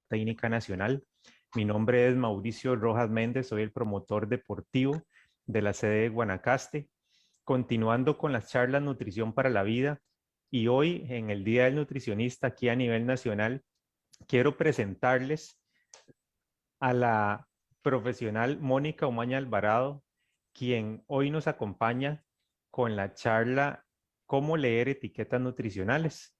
Técnica Nacional. Mi nombre es Mauricio Rojas Méndez, soy el promotor deportivo de la sede de Guanacaste. Continuando con las charlas Nutrición para la Vida, y hoy en el Día del Nutricionista aquí a nivel nacional, quiero presentarles a la profesional Mónica Umaña Alvarado, quien hoy nos acompaña con la charla Cómo leer etiquetas nutricionales.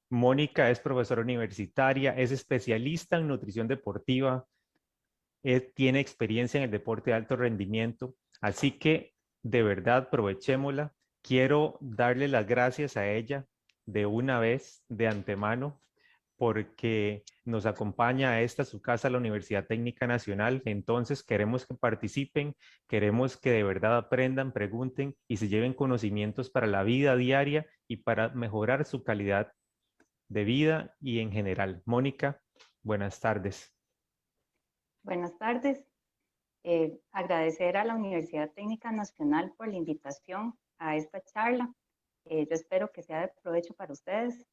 Mónica es profesora universitaria, es especialista en nutrición deportiva, tiene experiencia en el deporte de alto rendimiento, así que de verdad aprovechémosla. Quiero darle las gracias a ella de una vez, de antemano, porque nos acompaña a esta su casa, la Universidad Técnica Nacional. Entonces queremos que participen, queremos que de verdad aprendan, pregunten y se lleven conocimientos para la vida diaria y para mejorar su calidad de vida y en general. Mónica, buenas tardes. Buenas tardes. Agradecer a la Universidad Técnica Nacional por la invitación a esta charla. Yo espero que sea de provecho para ustedes.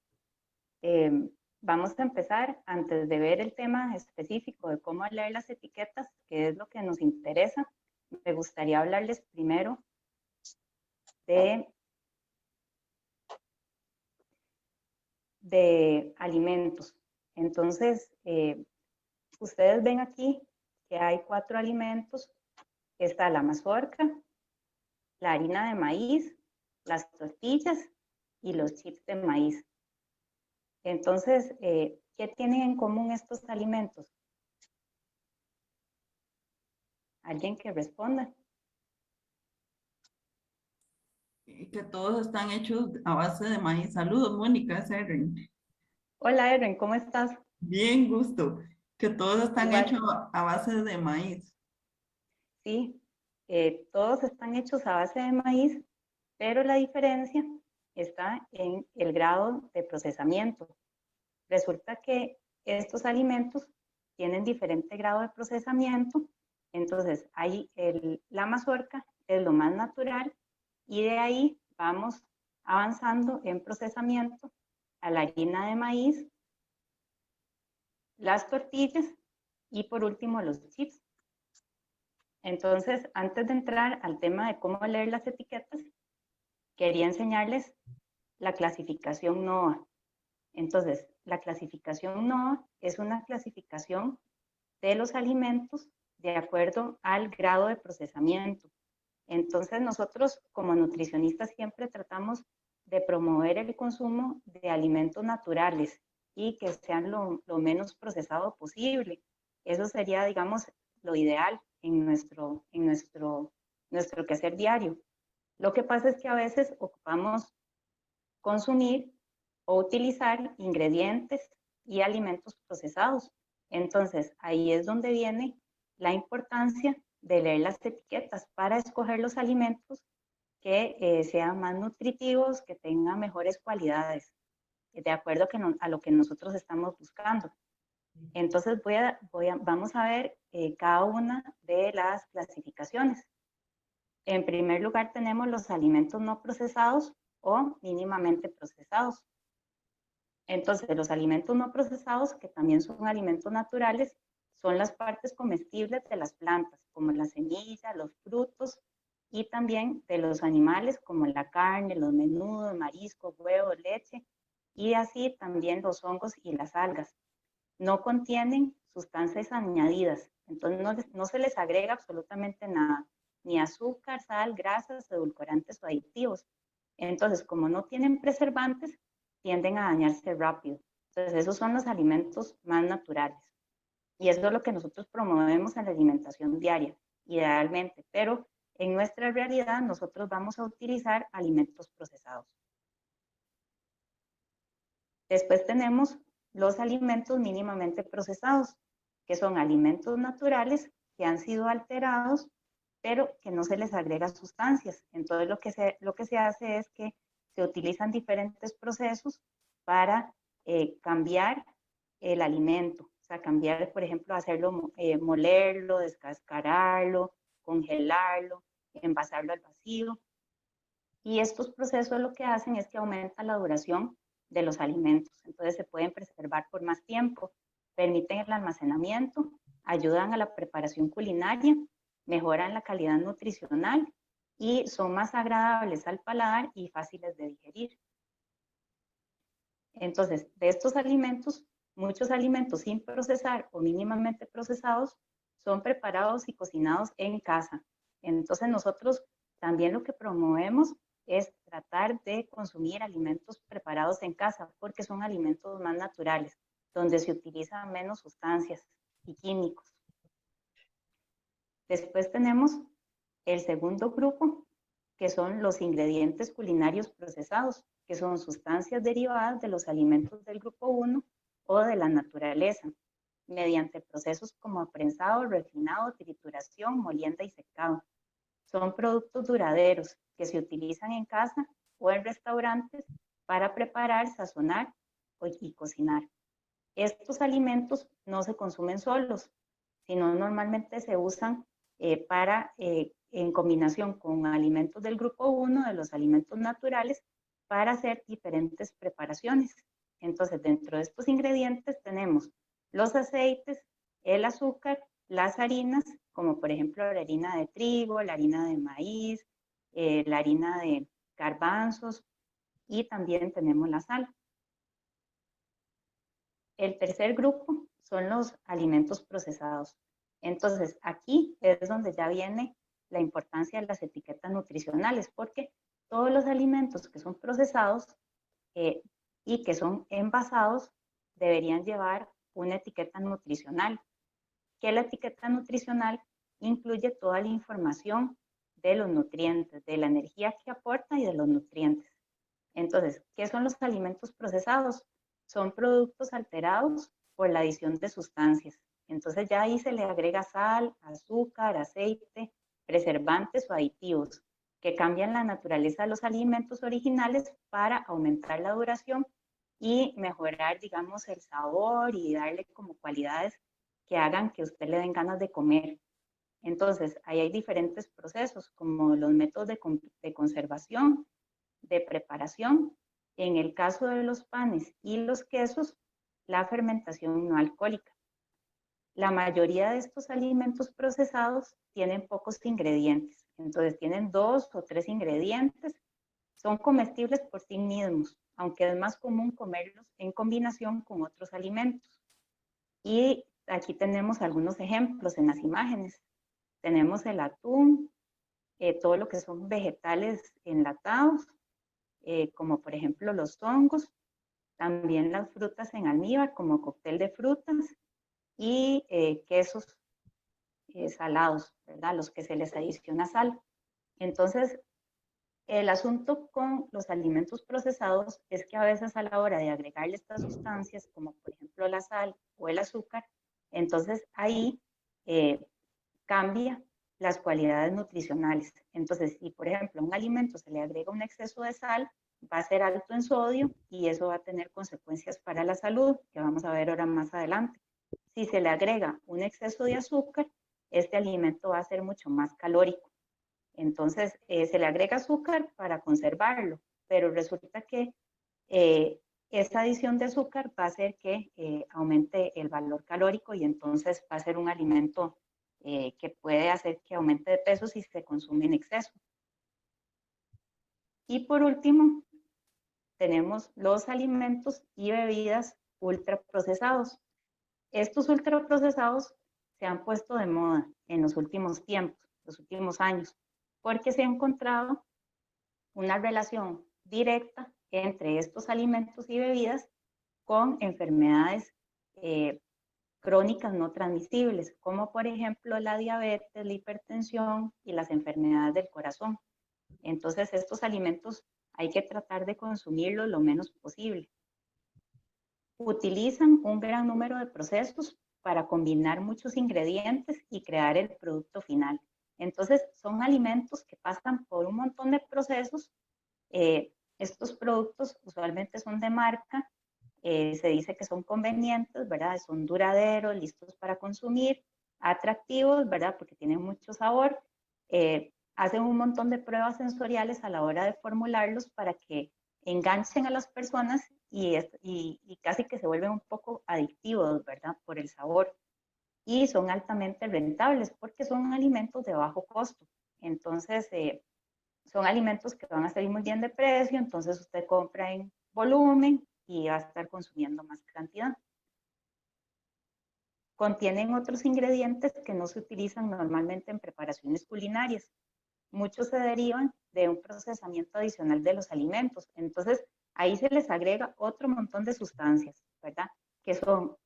Vamos a empezar, antes de ver el tema específico de cómo leer las etiquetas, que es lo que nos interesa. Me gustaría hablarles primero de alimentos. Entonces, ustedes ven aquí que hay 4 alimentos. Está la mazorca, la harina de maíz, las tortillas y los chips de maíz. Entonces, ¿qué tienen en común estos alimentos? ¿Alguien que responda? Que todos están hechos a base de maíz. Saludos, Mónica, es Erin. Hola, Erin, ¿cómo estás? Bien, gusto. Que todos están Igual. hechos a base de maíz. Sí, todos están hechos a base de maíz, pero la diferencia está en el grado de procesamiento. Resulta que estos alimentos tienen diferente grado de procesamiento, entonces ahí la mazorca es lo más natural y de ahí vamos avanzando en procesamiento a la harina de maíz, las tortillas y por último los chips. Entonces, antes de entrar al tema de cómo leer las etiquetas, quería enseñarles la clasificación NOA. Entonces, la clasificación NOA es una clasificación de los alimentos de acuerdo al grado de procesamiento. Entonces, nosotros como nutricionistas siempre tratamos de promover el consumo de alimentos naturales y que sean lo menos procesado posible. Eso sería, digamos, lo ideal en nuestro quehacer diario. Lo que pasa es que a veces ocupamos consumir o utilizar ingredientes y alimentos procesados. Entonces, ahí es donde viene la importancia de leer las etiquetas para escoger los alimentos que sean más nutritivos, que tengan mejores cualidades, de acuerdo a lo que nosotros estamos buscando. Entonces, vamos a ver cada una de las clasificaciones. En primer lugar, tenemos los alimentos no procesados o mínimamente procesados. Entonces, los alimentos no procesados, que también son alimentos naturales, son las partes comestibles de las plantas, como las semillas, los frutos, y también de los animales, como la carne, los menudos, mariscos, huevos, leche, y así también los hongos y las algas. No contienen sustancias añadidas, entonces no se les agrega absolutamente nada, ni azúcar, sal, grasas, edulcorantes o aditivos. Entonces, como no tienen preservantes, tienden a dañarse rápido. Entonces, esos son los alimentos más naturales. Y eso es lo que nosotros promovemos en la alimentación diaria, idealmente. Pero en nuestra realidad, nosotros vamos a utilizar alimentos procesados. Después tenemos los alimentos mínimamente procesados, que son alimentos naturales que han sido alterados, pero que no se les agrega sustancias. Entonces, lo que se hace es que se utilizan diferentes procesos para cambiar el alimento. O sea, cambiar, por ejemplo, hacerlo, molerlo, descascararlo, congelarlo, envasarlo al vacío. Y estos procesos lo que hacen es que aumenta la duración de los alimentos. Entonces se pueden preservar por más tiempo. permiten el almacenamiento, ayudan a la preparación culinaria, mejoran la calidad nutricional y son más agradables al paladar y fáciles de digerir. Entonces, de estos alimentos, muchos alimentos sin procesar o mínimamente procesados son preparados y cocinados en casa. Entonces, nosotros también lo que promovemos es tratar de consumir alimentos preparados en casa porque son alimentos más naturales, donde se utilizan menos sustancias y químicos. Después tenemos el segundo grupo, que son los ingredientes culinarios procesados, que son sustancias derivadas de los alimentos del grupo 1 o de la naturaleza, mediante procesos como prensado, refinado, trituración, molienda y secado. Son productos duraderos que se utilizan en casa o en restaurantes para preparar, sazonar y cocinar. Estos alimentos no se consumen solos, sino normalmente se usan en combinación con alimentos del grupo 1, de los alimentos naturales, para hacer diferentes preparaciones. Entonces, dentro de estos ingredientes tenemos los aceites, el azúcar, las harinas, como por ejemplo la harina de trigo, la harina de maíz, la harina de garbanzos, y también tenemos la sal. El tercer grupo son los alimentos procesados. Entonces, aquí es donde ya viene la importancia de las etiquetas nutricionales, porque todos los alimentos que son procesados y que son envasados deberían llevar una etiqueta nutricional, que la etiqueta nutricional incluye toda la información de los nutrientes, de la energía que aporta y de los nutrientes. Entonces, ¿qué son los alimentos procesados? Son productos alterados por la adición de sustancias. Entonces ya ahí se le agrega sal, azúcar, aceite, preservantes o aditivos que cambian la naturaleza de los alimentos originales para aumentar la duración y mejorar, digamos, el sabor y darle como cualidades que hagan que a usted le den ganas de comer. Entonces, ahí hay diferentes procesos, como los métodos de conservación, de preparación. En el caso de los panes y los quesos, la fermentación no alcohólica. La mayoría de estos alimentos procesados tienen pocos ingredientes, entonces tienen 2 o 3 ingredientes, son comestibles por sí mismos, aunque es más común comerlos en combinación con otros alimentos. Y aquí tenemos algunos ejemplos en las imágenes. Tenemos el atún, todo lo que son vegetales enlatados, como por ejemplo los hongos, también las frutas en almíbar como cóctel de frutas y quesos salados, ¿verdad? Los que se les adiciona sal. Entonces, el asunto con los alimentos procesados es que a veces a la hora de agregarle estas sustancias, como por ejemplo la sal o el azúcar, entonces ahí cambia las cualidades nutricionales. Entonces, si por ejemplo a un alimento se le agrega un exceso de sal, va a ser alto en sodio y eso va a tener consecuencias para la salud, que vamos a ver ahora más adelante. Si se le agrega un exceso de azúcar, este alimento va a ser mucho más calórico. Entonces, se le agrega azúcar para conservarlo, pero resulta que esta adición de azúcar va a hacer que aumente el valor calórico y entonces va a ser un alimento que puede hacer que aumente de peso si se consume en exceso. Y por último, tenemos los alimentos y bebidas ultraprocesados. Estos ultraprocesados se han puesto de moda en los últimos tiempos, los últimos años, porque se ha encontrado una relación directa entre estos alimentos y bebidas con enfermedades crónicas no transmisibles, como por ejemplo la diabetes, la hipertensión y las enfermedades del corazón. Entonces, estos alimentos hay que tratar de consumirlos lo menos posible. Utilizan un gran número de procesos para combinar muchos ingredientes y crear el producto final. Entonces, son alimentos que pasan por un montón de procesos. Estos productos usualmente son de marca, se dice que son convenientes, ¿verdad? Son duraderos, listos para consumir, atractivos, ¿verdad? Porque tienen mucho sabor. Hacen un montón de pruebas sensoriales a la hora de formularlos para que enganchen a las personas y casi que se vuelven un poco adictivos, ¿verdad? Por el sabor. Y son altamente rentables porque son alimentos de bajo costo. Entonces, son alimentos que van a salir muy bien de precio, entonces usted compra en volumen y va a estar consumiendo más cantidad. Contienen otros ingredientes que no se utilizan normalmente en preparaciones culinarias. Muchos se derivan de un procesamiento adicional de los alimentos. Entonces, ahí se les agrega otro montón de sustancias, ¿verdad? Que son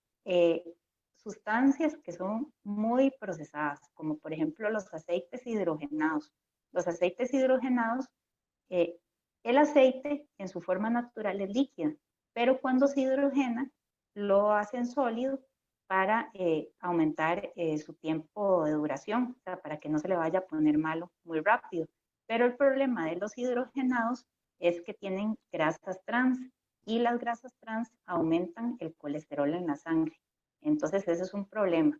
sustancias que son muy procesadas, como por ejemplo los aceites hidrogenados. Los aceites hidrogenados, el aceite en su forma natural es líquida, pero cuando se hidrogena, lo hacen sólido para aumentar su tiempo de duración, o sea, para que no se le vaya a poner malo muy rápido. Pero el problema de los hidrogenados es que tienen grasas trans y las grasas trans aumentan el colesterol en la sangre. Entonces, ese es un problema.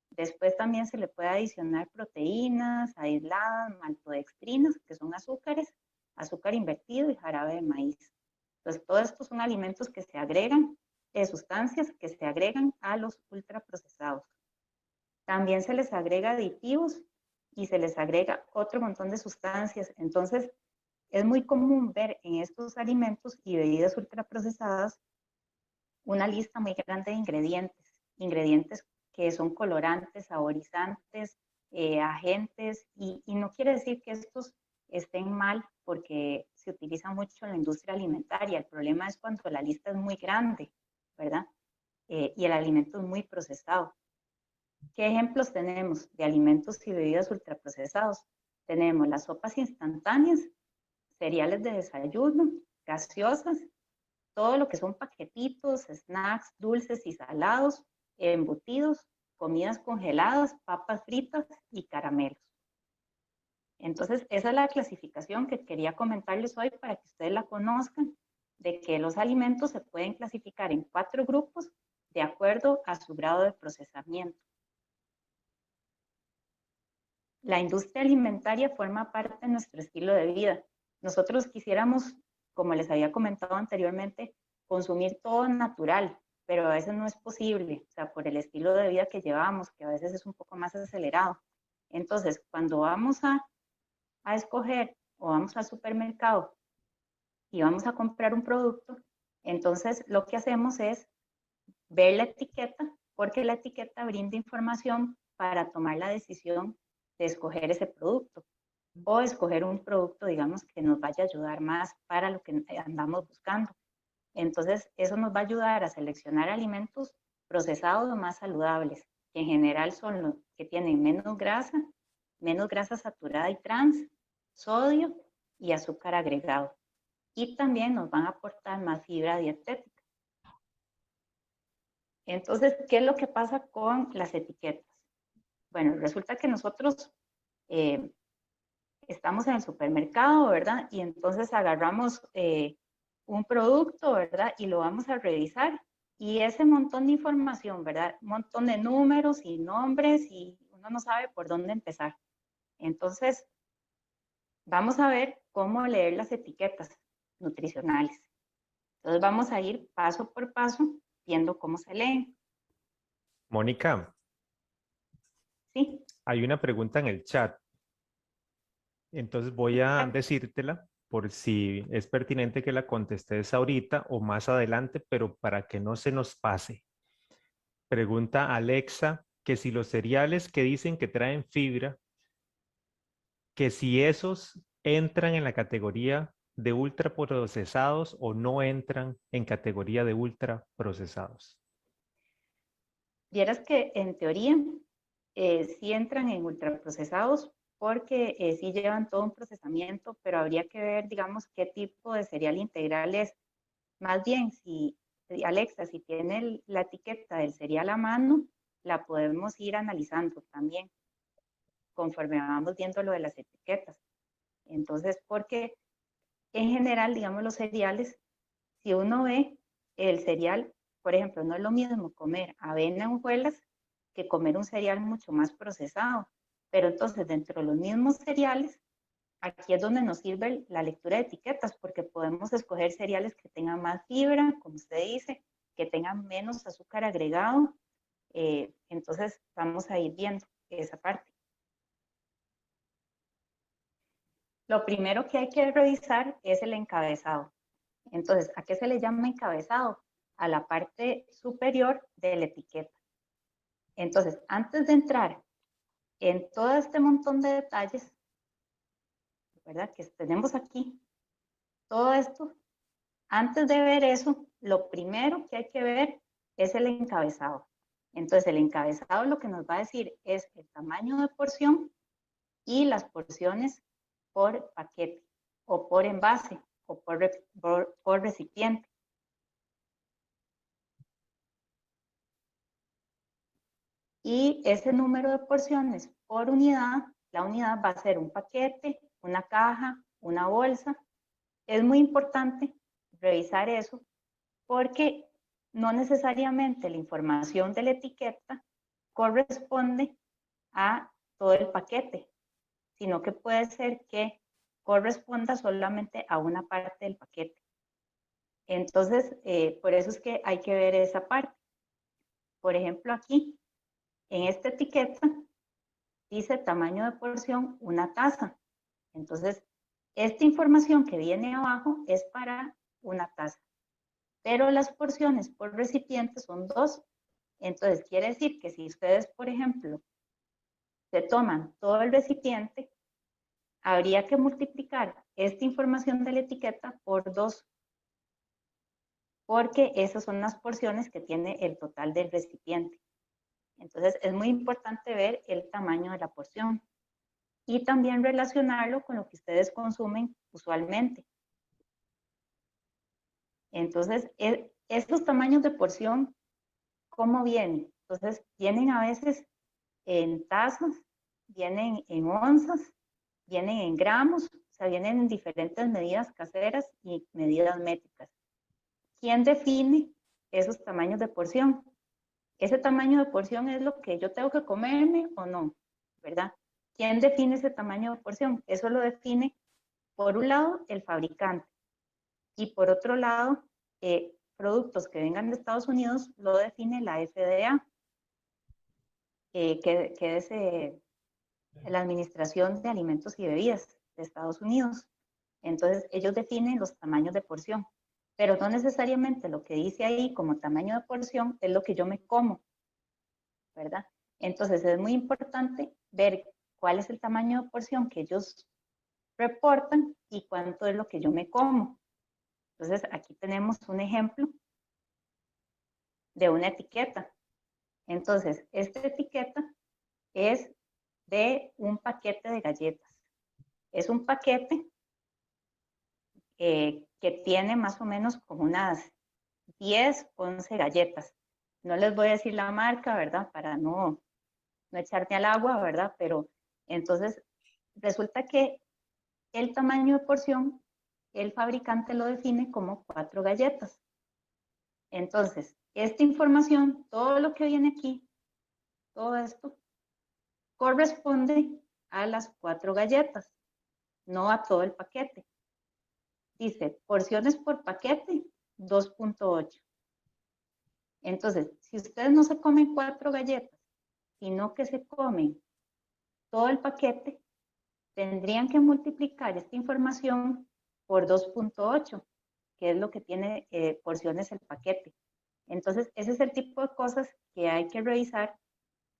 Después también se le puede adicionar proteínas aisladas, maltodextrinas, que son azúcares, azúcar invertido y jarabe de maíz. Entonces, todos estos son alimentos que se agregan, sustancias que se agregan a los ultraprocesados. También se les agrega aditivos y se les agrega otro montón de sustancias. Entonces, es muy común ver en estos alimentos y bebidas ultraprocesadas una lista muy grande de ingredientes que son colorantes, saborizantes, agentes, y no quiere decir que estos estén mal porque se utiliza mucho en la industria alimentaria. El problema es cuando la lista es muy grande, ¿verdad? Y el alimento es muy procesado. ¿Qué ejemplos tenemos de alimentos y bebidas ultraprocesados? Tenemos las sopas instantáneas, cereales de desayuno, gaseosas, todo lo que son paquetitos, snacks, dulces y salados, embutidos, comidas congeladas, papas fritas y caramelos. Entonces, esa es la clasificación que quería comentarles hoy para que ustedes la conozcan, de que los alimentos se pueden clasificar en 4 grupos de acuerdo a su grado de procesamiento. La industria alimentaria forma parte de nuestro estilo de vida. Nosotros quisiéramos, como les había comentado anteriormente, consumir todo natural, pero a veces no es posible, o sea, por el estilo de vida que llevamos, que a veces es un poco más acelerado. Entonces, cuando vamos a escoger o vamos al supermercado y vamos a comprar un producto, entonces lo que hacemos es ver la etiqueta, porque la etiqueta brinda información para tomar la decisión de escoger ese producto o escoger un producto, digamos, que nos vaya a ayudar más para lo que andamos buscando. Entonces, eso nos va a ayudar a seleccionar alimentos procesados o más saludables, que en general son los que tienen menos grasa saturada y trans, sodio y azúcar agregado. Y también nos van a aportar más fibra dietética. Entonces, ¿qué es lo que pasa con las etiquetas? Bueno, resulta que nosotros estamos en el supermercado, ¿verdad? Y entonces agarramos un producto, ¿verdad? Y lo vamos a revisar. Y ese montón de información, ¿verdad? Un montón de números y nombres y uno no sabe por dónde empezar. Entonces, vamos a ver cómo leer las etiquetas nutricionales. Entonces, vamos a ir paso por paso viendo cómo se leen. Mónica, Sí. hay una pregunta en el chat. Entonces voy a decírtela por si es pertinente que la contestes ahorita o más adelante, pero para que no se nos pase. Pregunta Alexa que si los cereales que dicen que traen fibra, que si esos entran en la categoría de ultraprocesados o no entran en categoría de ultraprocesados. Vieras que en teoría sí entran en ultraprocesados porque sí llevan todo un procesamiento, pero habría que ver, digamos, qué tipo de cereal integral es. Más bien, si Alexa, si tiene la etiqueta del cereal a mano, la podemos ir analizando también conforme vamos viendo lo de las etiquetas. Entonces, porque en general, digamos, los cereales, si uno ve el cereal, por ejemplo, no es lo mismo comer avena en hojuelas que comer un cereal mucho más procesado. Pero entonces, dentro de los mismos cereales, aquí es donde nos sirve la lectura de etiquetas, porque podemos escoger cereales que tengan más fibra, como usted dice, que tengan menos azúcar agregado. Entonces vamos a ir viendo esa parte. Lo primero que hay que revisar es el encabezado. Entonces, ¿a qué se le llama encabezado? A la parte superior de la etiqueta. Entonces, antes de entrar en todo este montón de detalles, ¿verdad? Que tenemos aquí, todo esto, antes de ver eso, lo primero que hay que ver es el encabezado. Entonces, el encabezado lo que nos va a decir es el tamaño de porción y las porciones por paquete o por envase o por recipiente. Y ese número de porciones por unidad, la unidad va a ser un paquete, una caja, una bolsa. Es muy importante revisar eso porque no necesariamente la información de la etiqueta corresponde a todo el paquete, sino que puede ser que corresponda solamente a una parte del paquete. Entonces, por eso es que hay que ver esa parte. Por ejemplo, aquí, en esta etiqueta, dice tamaño de porción, una taza. Entonces, esta información que viene abajo es para una taza, pero las porciones por recipiente son 2. Entonces, quiere decir que si ustedes, por ejemplo, se toman todo el recipiente, habría que multiplicar esta información de la etiqueta por 2, porque esas son las porciones que tiene el total del recipiente. Entonces, es muy importante ver el tamaño de la porción y también relacionarlo con lo que ustedes consumen usualmente. Entonces, estos tamaños de porción, ¿cómo vienen? Entonces, vienen a veces en tazas, vienen en onzas, vienen en gramos, o sea, vienen en diferentes medidas caseras y medidas métricas. ¿Quién define esos tamaños de porción? Ese tamaño de porción es lo que yo tengo que comerme o no, ¿verdad? ¿Quién define ese tamaño de porción? Eso lo define, por un lado, el fabricante y por otro lado, productos que vengan de Estados Unidos lo define la FDA, que es la Administración de Alimentos y Bebidas de Estados Unidos. Entonces, ellos definen los tamaños de porción, pero no necesariamente lo que dice ahí como tamaño de porción es lo que yo me como, ¿verdad? Entonces, es muy importante ver cuál es el tamaño de porción que ellos reportan y cuánto es lo que yo me como. Entonces, aquí tenemos un ejemplo de una etiqueta. Entonces, esta etiqueta es de un paquete de galletas. Es un paquete que tiene más o menos como unas 10, 11 galletas. No les voy a decir la marca, ¿verdad? Para no echarme al agua, ¿verdad? Pero entonces resulta que el tamaño de porción, el fabricante lo define como 4 galletas. Entonces, esta información, todo lo que viene aquí, todo esto, corresponde a las 4 galletas, no a todo el paquete. Dice, porciones por paquete, 2.8. Entonces, si ustedes no se comen 4 galletas, sino que se comen todo el paquete, tendrían que multiplicar esta información por 2.8, que es lo que tiene porciones el paquete. Entonces, ese es el tipo de cosas que hay que revisar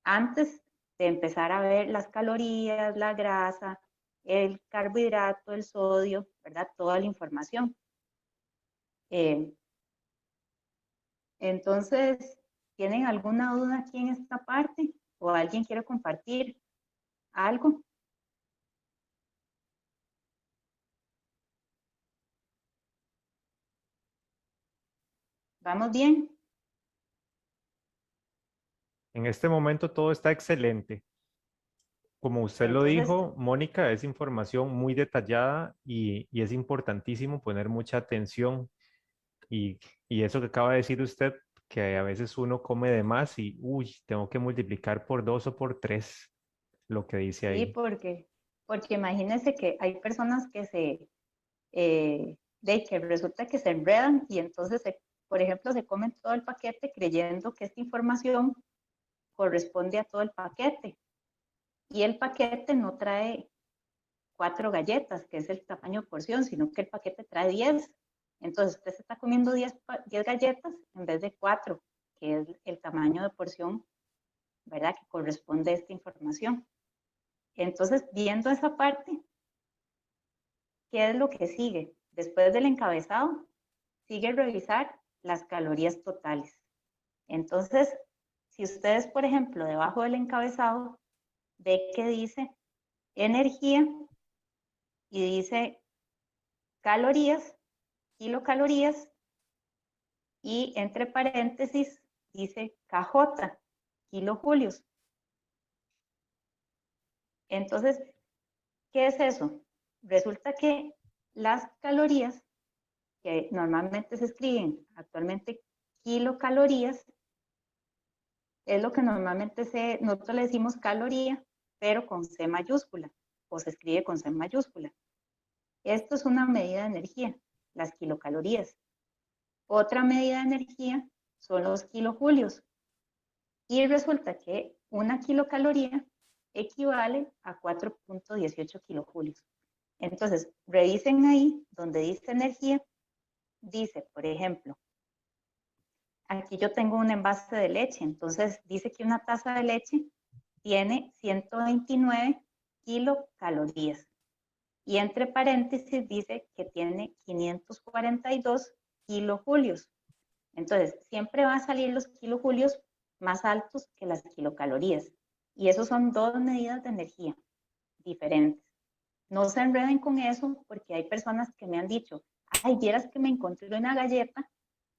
antes de empezar a ver las calorías, la grasa, el carbohidrato, el sodio, ¿verdad? Toda la información. Entonces, ¿tienen alguna duda aquí en esta parte? ¿O alguien quiere compartir algo? ¿Vamos bien? En este momento todo está excelente. Como usted lo Entonces, dijo, Mónica, es información muy detallada y es importantísimo poner mucha atención. Y, y eso que acaba de decir usted, que a veces uno come de más y, uy, tengo que multiplicar por 2 o por 3 lo que dice sí, ahí. porque imagínense que hay personas que que resulta que se enredan y entonces por ejemplo, se comen todo el paquete creyendo que esta información corresponde a todo el paquete. Y el paquete no trae 4 galletas, que es el tamaño de porción, sino que el paquete trae 10. Entonces, usted se está comiendo 10 galletas en vez de 4, que es el tamaño de porción, ¿verdad?, que corresponde a esta información. Entonces, viendo esa parte, ¿qué es lo que sigue? Después del encabezado, sigue revisar las calorías totales. Entonces, si ustedes, por ejemplo, debajo del encabezado, ve que dice energía y dice calorías, kilocalorías, y entre paréntesis dice KJ, kilojulios. Entonces, ¿qué es eso? Resulta que las calorías, que normalmente se escriben actualmente kilocalorías, es lo que normalmente nosotros le decimos caloría, pero con C mayúscula, o se escribe con C mayúscula. Esto es una medida de energía, las kilocalorías. Otra medida de energía son los kilojulios. Y resulta que una kilocaloría equivale a 4.18 kilojulios. Entonces, revisen ahí donde dice energía, dice, por ejemplo, aquí yo tengo un envase de leche, entonces dice que una taza de leche tiene 129 kilocalorías. Y entre paréntesis dice que tiene 542 kilojulios. Entonces, siempre van a salir los kilojulios más altos que las kilocalorías. Y esos son dos medidas de energía diferentes. No se enreden con eso porque hay personas que me han dicho, ay, vieras que me encontré una galleta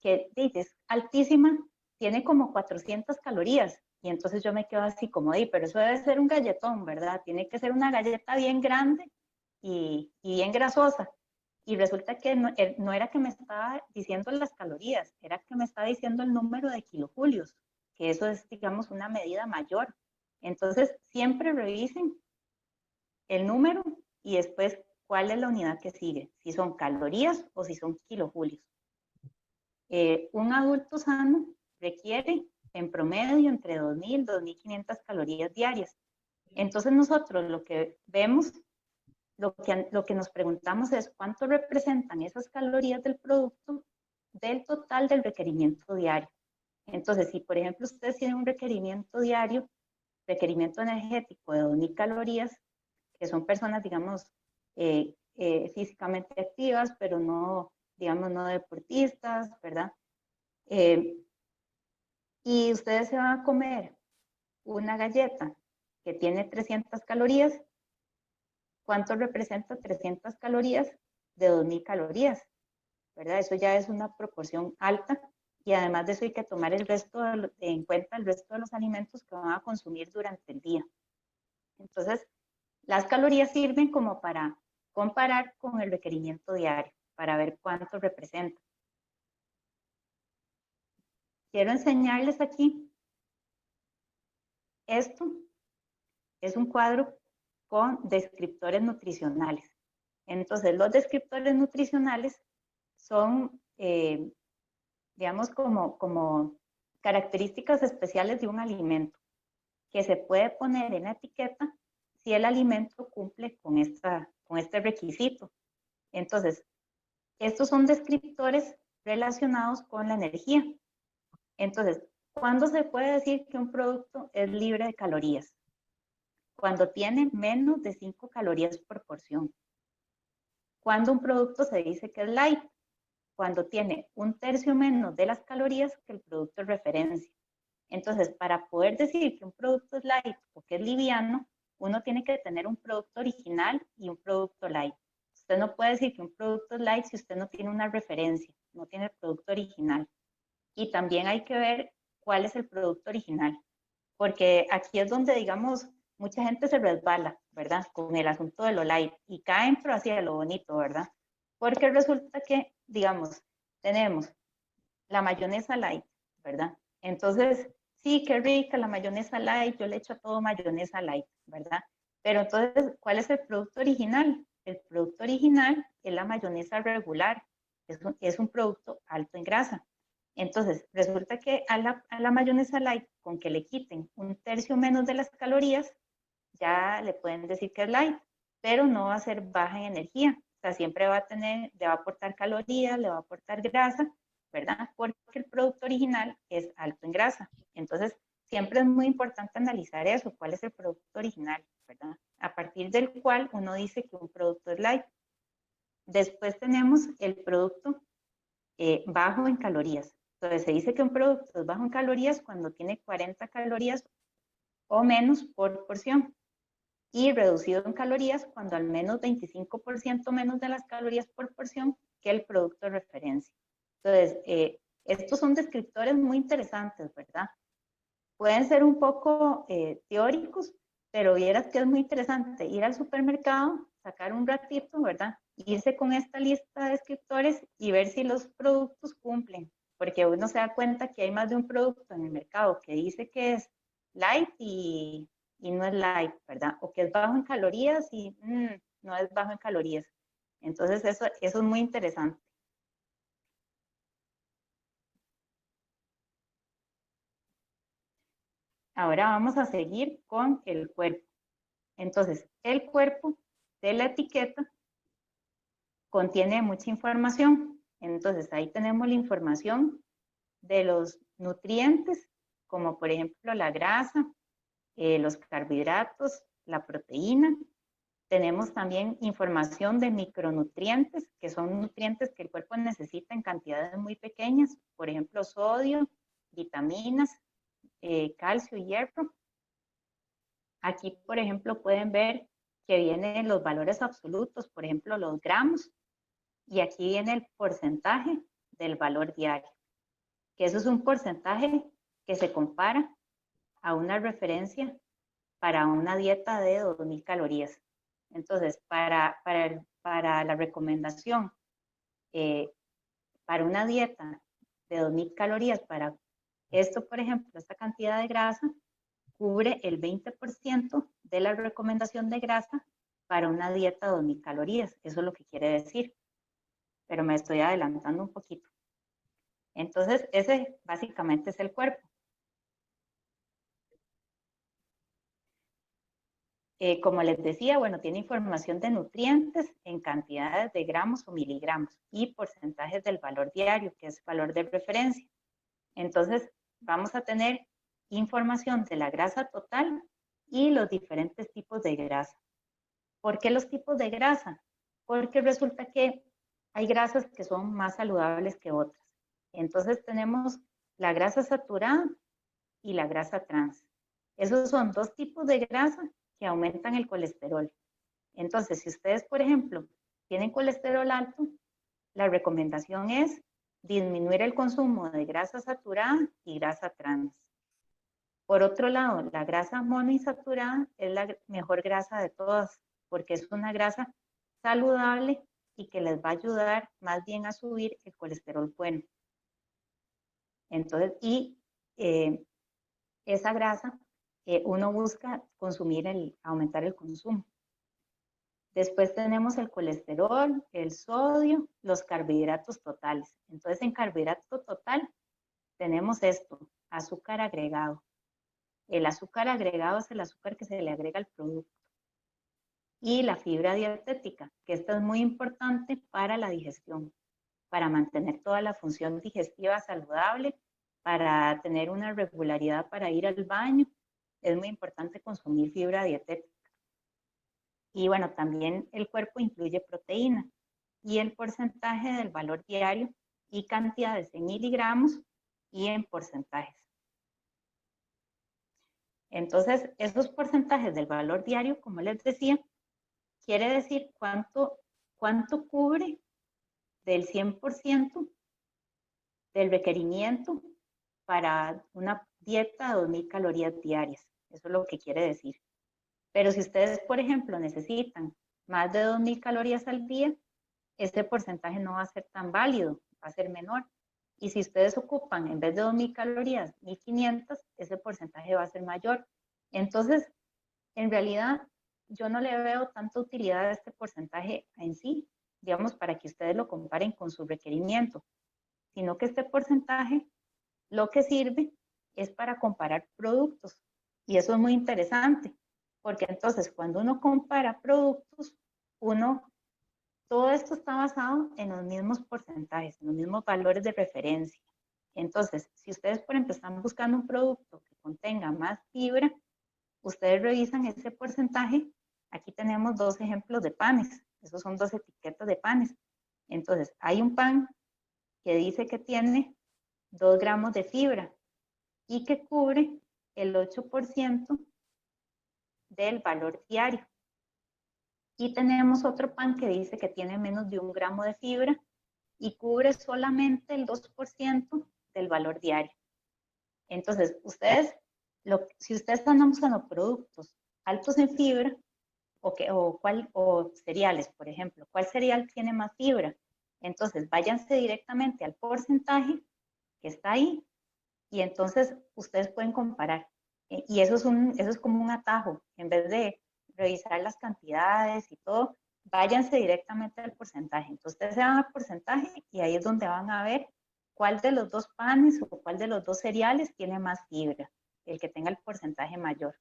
que es altísima, tiene como 400 calorías. Y entonces yo me quedo así como, pero eso debe ser un galletón, ¿verdad? Tiene que ser una galleta bien grande y bien grasosa. Y resulta que no era que me estaba diciendo las calorías, era que me estaba diciendo el número de kilojulios, que eso es, digamos, una medida mayor. Entonces, siempre revisen el número y después cuál es la unidad que sigue, si son calorías o si son kilojulios. Un adulto sano requiere en promedio entre 2.000 y 2.500 calorías diarias. Entonces nosotros lo que vemos, lo que nos preguntamos es cuánto representan esas calorías del producto del total del requerimiento diario. Entonces, si por ejemplo ustedes tienen un requerimiento diario, requerimiento energético de 2.000 calorías, que son personas, digamos, físicamente activas, pero no, digamos, no deportistas, ¿verdad? Y ustedes se van a comer una galleta que tiene 300 calorías, ¿cuánto representa 300 calorías de 2.000 calorías? ¿Verdad? Eso ya es una proporción alta y además de eso hay que tomar en cuenta el resto de los alimentos que van a consumir durante el día. Entonces, las calorías sirven como para comparar con el requerimiento diario, para ver cuánto representa. Quiero enseñarles aquí, esto es un cuadro con descriptores nutricionales. Entonces, los descriptores nutricionales son, digamos, como características especiales de un alimento que se puede poner en la etiqueta si el alimento cumple con este requisito. Entonces, estos son descriptores relacionados con la energía. Entonces, ¿cuándo se puede decir que un producto es libre de calorías? Cuando tiene menos de 5 calorías por porción. Cuando un producto se dice que es light, cuando tiene 1/3 menos de las calorías que el producto de referencia. Entonces, para poder decir que un producto es light o que es liviano, uno tiene que tener un producto original y un producto light. Usted no puede decir que un producto es light si usted no tiene una referencia, no tiene el producto original. Y también hay que ver cuál es el producto original, porque aquí es donde, digamos, mucha gente se resbala, ¿verdad? Con el asunto de lo light y caen pero hacia lo bonito, ¿verdad? Porque resulta que, digamos, tenemos la mayonesa light, ¿verdad? Entonces, sí, qué rica la mayonesa light, yo le echo a todo mayonesa light, ¿verdad? Pero entonces, ¿cuál es el producto original? El producto original es la mayonesa regular, es un producto alto en grasa. Entonces, resulta que a la mayonesa light, con que le quiten 1/3 menos de las calorías, ya le pueden decir que es light, pero no va a ser baja en energía. O sea, siempre le va a aportar calorías, le va a aportar grasa, ¿verdad? Porque el producto original es alto en grasa. Entonces, siempre es muy importante analizar eso, cuál es el producto original, ¿verdad? A partir del cual uno dice que un producto es light. Después tenemos el producto bajo en calorías. Entonces, se dice que un producto es bajo en calorías cuando tiene 40 calorías o menos por porción, y reducido en calorías cuando al menos 25% menos de las calorías por porción que el producto de referencia. Entonces, estos son descriptores muy interesantes, ¿verdad? Pueden ser un poco teóricos, pero vieras que es muy interesante ir al supermercado, sacar un ratito, ¿verdad? Irse con esta lista de descriptores y ver si los productos cumplen, porque uno se da cuenta que hay más de un producto en el mercado que dice que es light y no es light, ¿verdad? O que es bajo en calorías y no es bajo en calorías. Entonces eso es muy interesante. Ahora vamos a seguir con el cuerpo. Entonces, el cuerpo de la etiqueta contiene mucha información. Entonces, ahí tenemos la información de los nutrientes, como por ejemplo la grasa, los carbohidratos, la proteína. Tenemos también información de micronutrientes, que son nutrientes que el cuerpo necesita en cantidades muy pequeñas, por ejemplo, sodio, vitaminas, calcio y hierro. Aquí, por ejemplo, pueden ver que vienen los valores absolutos, por ejemplo, los gramos, y aquí viene el porcentaje del valor diario, que eso es un porcentaje que se compara a una referencia para una dieta de 2.000 calorías. Entonces, para la recomendación, para una dieta de 2.000 calorías, para esto, por ejemplo, esta cantidad de grasa, cubre el 20% de la recomendación de grasa para una dieta de 2.000 calorías. Eso es lo que quiere decir, pero me estoy adelantando un poquito. Entonces, ese básicamente es el cuerpo. Como les decía, bueno, tiene información de nutrientes en cantidades de gramos o miligramos y porcentajes del valor diario, que es valor de referencia. Entonces, vamos a tener información de la grasa total y los diferentes tipos de grasa. ¿Por qué los tipos de grasa? Porque resulta que hay grasas que son más saludables que otras. Entonces tenemos la grasa saturada y la grasa trans. Esos son dos tipos de grasa que aumentan el colesterol. Entonces, si ustedes, por ejemplo, tienen colesterol alto, la recomendación es disminuir el consumo de grasa saturada y grasa trans. Por otro lado, la grasa monoinsaturada es la mejor grasa de todas, porque es una grasa saludable y que les va a ayudar más bien a subir el colesterol bueno. Entonces, esa grasa uno busca aumentar el consumo. Después tenemos el colesterol, el sodio, los carbohidratos totales. Entonces, en carbohidrato total tenemos esto, azúcar agregado. El azúcar agregado es el azúcar que se le agrega al producto. Y la fibra dietética, que esta es muy importante para la digestión, para mantener toda la función digestiva saludable, para tener una regularidad para ir al baño. Es muy importante consumir fibra dietética. Y bueno, también el cuerpo incluye proteína y el porcentaje del valor diario y cantidades en miligramos y en porcentajes. Entonces, esos porcentajes del valor diario, como les decía, quiere decir cuánto cubre del 100% del requerimiento para una dieta de 2.000 calorías diarias. Eso es lo que quiere decir. Pero si ustedes, por ejemplo, necesitan más de 2.000 calorías al día, ese porcentaje no va a ser tan válido, va a ser menor. Y si ustedes ocupan, en vez de 2.000 calorías, 1.500, ese porcentaje va a ser mayor. Entonces, en realidad, yo no le veo tanta utilidad a este porcentaje en sí, digamos, para que ustedes lo comparen con su requerimiento. sino que este porcentaje lo que sirve es para comparar productos. Y eso es muy interesante, porque entonces cuando uno compara productos, todo esto está basado en los mismos porcentajes, en los mismos valores de referencia. Entonces, si ustedes, por ejemplo, están buscando un producto que contenga más fibra, ustedes revisan ese porcentaje. Aquí tenemos 2 ejemplos de panes. Esos son 2 etiquetas de panes. Entonces, hay un pan que dice que tiene 2 gramos de fibra y que cubre el 8% del valor diario. Y tenemos otro pan que dice que tiene menos de 1 gramo de fibra y cubre solamente el 2% del valor diario. Entonces, si ustedes están buscando productos altos en fibra, o cereales, por ejemplo, ¿cuál cereal tiene más fibra? Entonces, váyanse directamente al porcentaje que está ahí y entonces ustedes pueden comparar. Y eso es como un atajo. En vez de revisar las cantidades y todo, váyanse directamente al porcentaje. Entonces, ustedes se van al porcentaje y ahí es donde van a ver cuál de los 2 panes o cuál de los 2 cereales tiene más fibra, el que tenga el porcentaje mayor.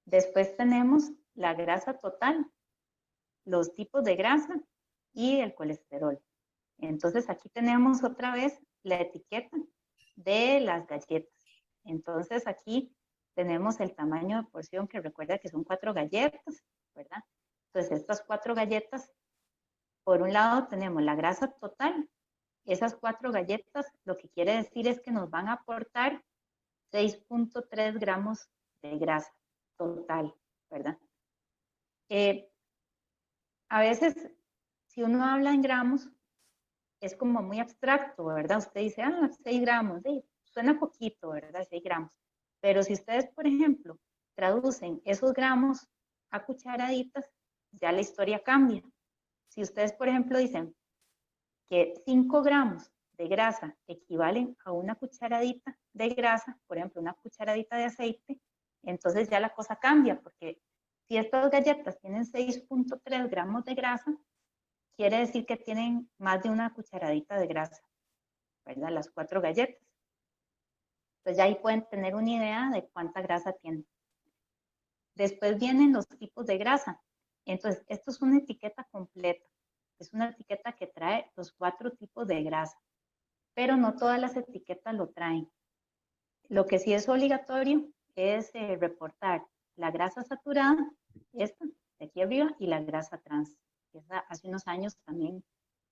Después tenemos la grasa total, los tipos de grasa y el colesterol. Entonces aquí tenemos otra vez la etiqueta de las galletas. Entonces aquí tenemos el tamaño de porción, que recuerda que son 4 galletas, ¿verdad? Entonces estas 4 galletas, por un lado tenemos la grasa total. Esas 4 galletas lo que quiere decir es que nos van a aportar 6.3 gramos de grasa total, ¿verdad? A veces, si uno habla en gramos, es como muy abstracto, ¿verdad? Usted dice, 6 gramos, sí, suena poquito, ¿verdad? 6 gramos. Pero si ustedes, por ejemplo, traducen esos gramos a cucharaditas, ya la historia cambia. Si ustedes, por ejemplo, dicen que 5 gramos de grasa equivalen a una cucharadita de grasa, por ejemplo, una cucharadita de aceite, entonces ya la cosa cambia, porque si estas galletas tienen 6.3 gramos de grasa, quiere decir que tienen más de una cucharadita de grasa, ¿verdad? Las 4 galletas. Entonces ya ahí pueden tener una idea de cuánta grasa tienen. Después vienen los tipos de grasa. Entonces, esto es una etiqueta completa. Es una etiqueta que trae los 4 tipos de grasa, pero no todas las etiquetas lo traen. Lo que sí es obligatorio es reportar la grasa saturada, esta de aquí arriba, y la grasa trans. Esa, hace unos años también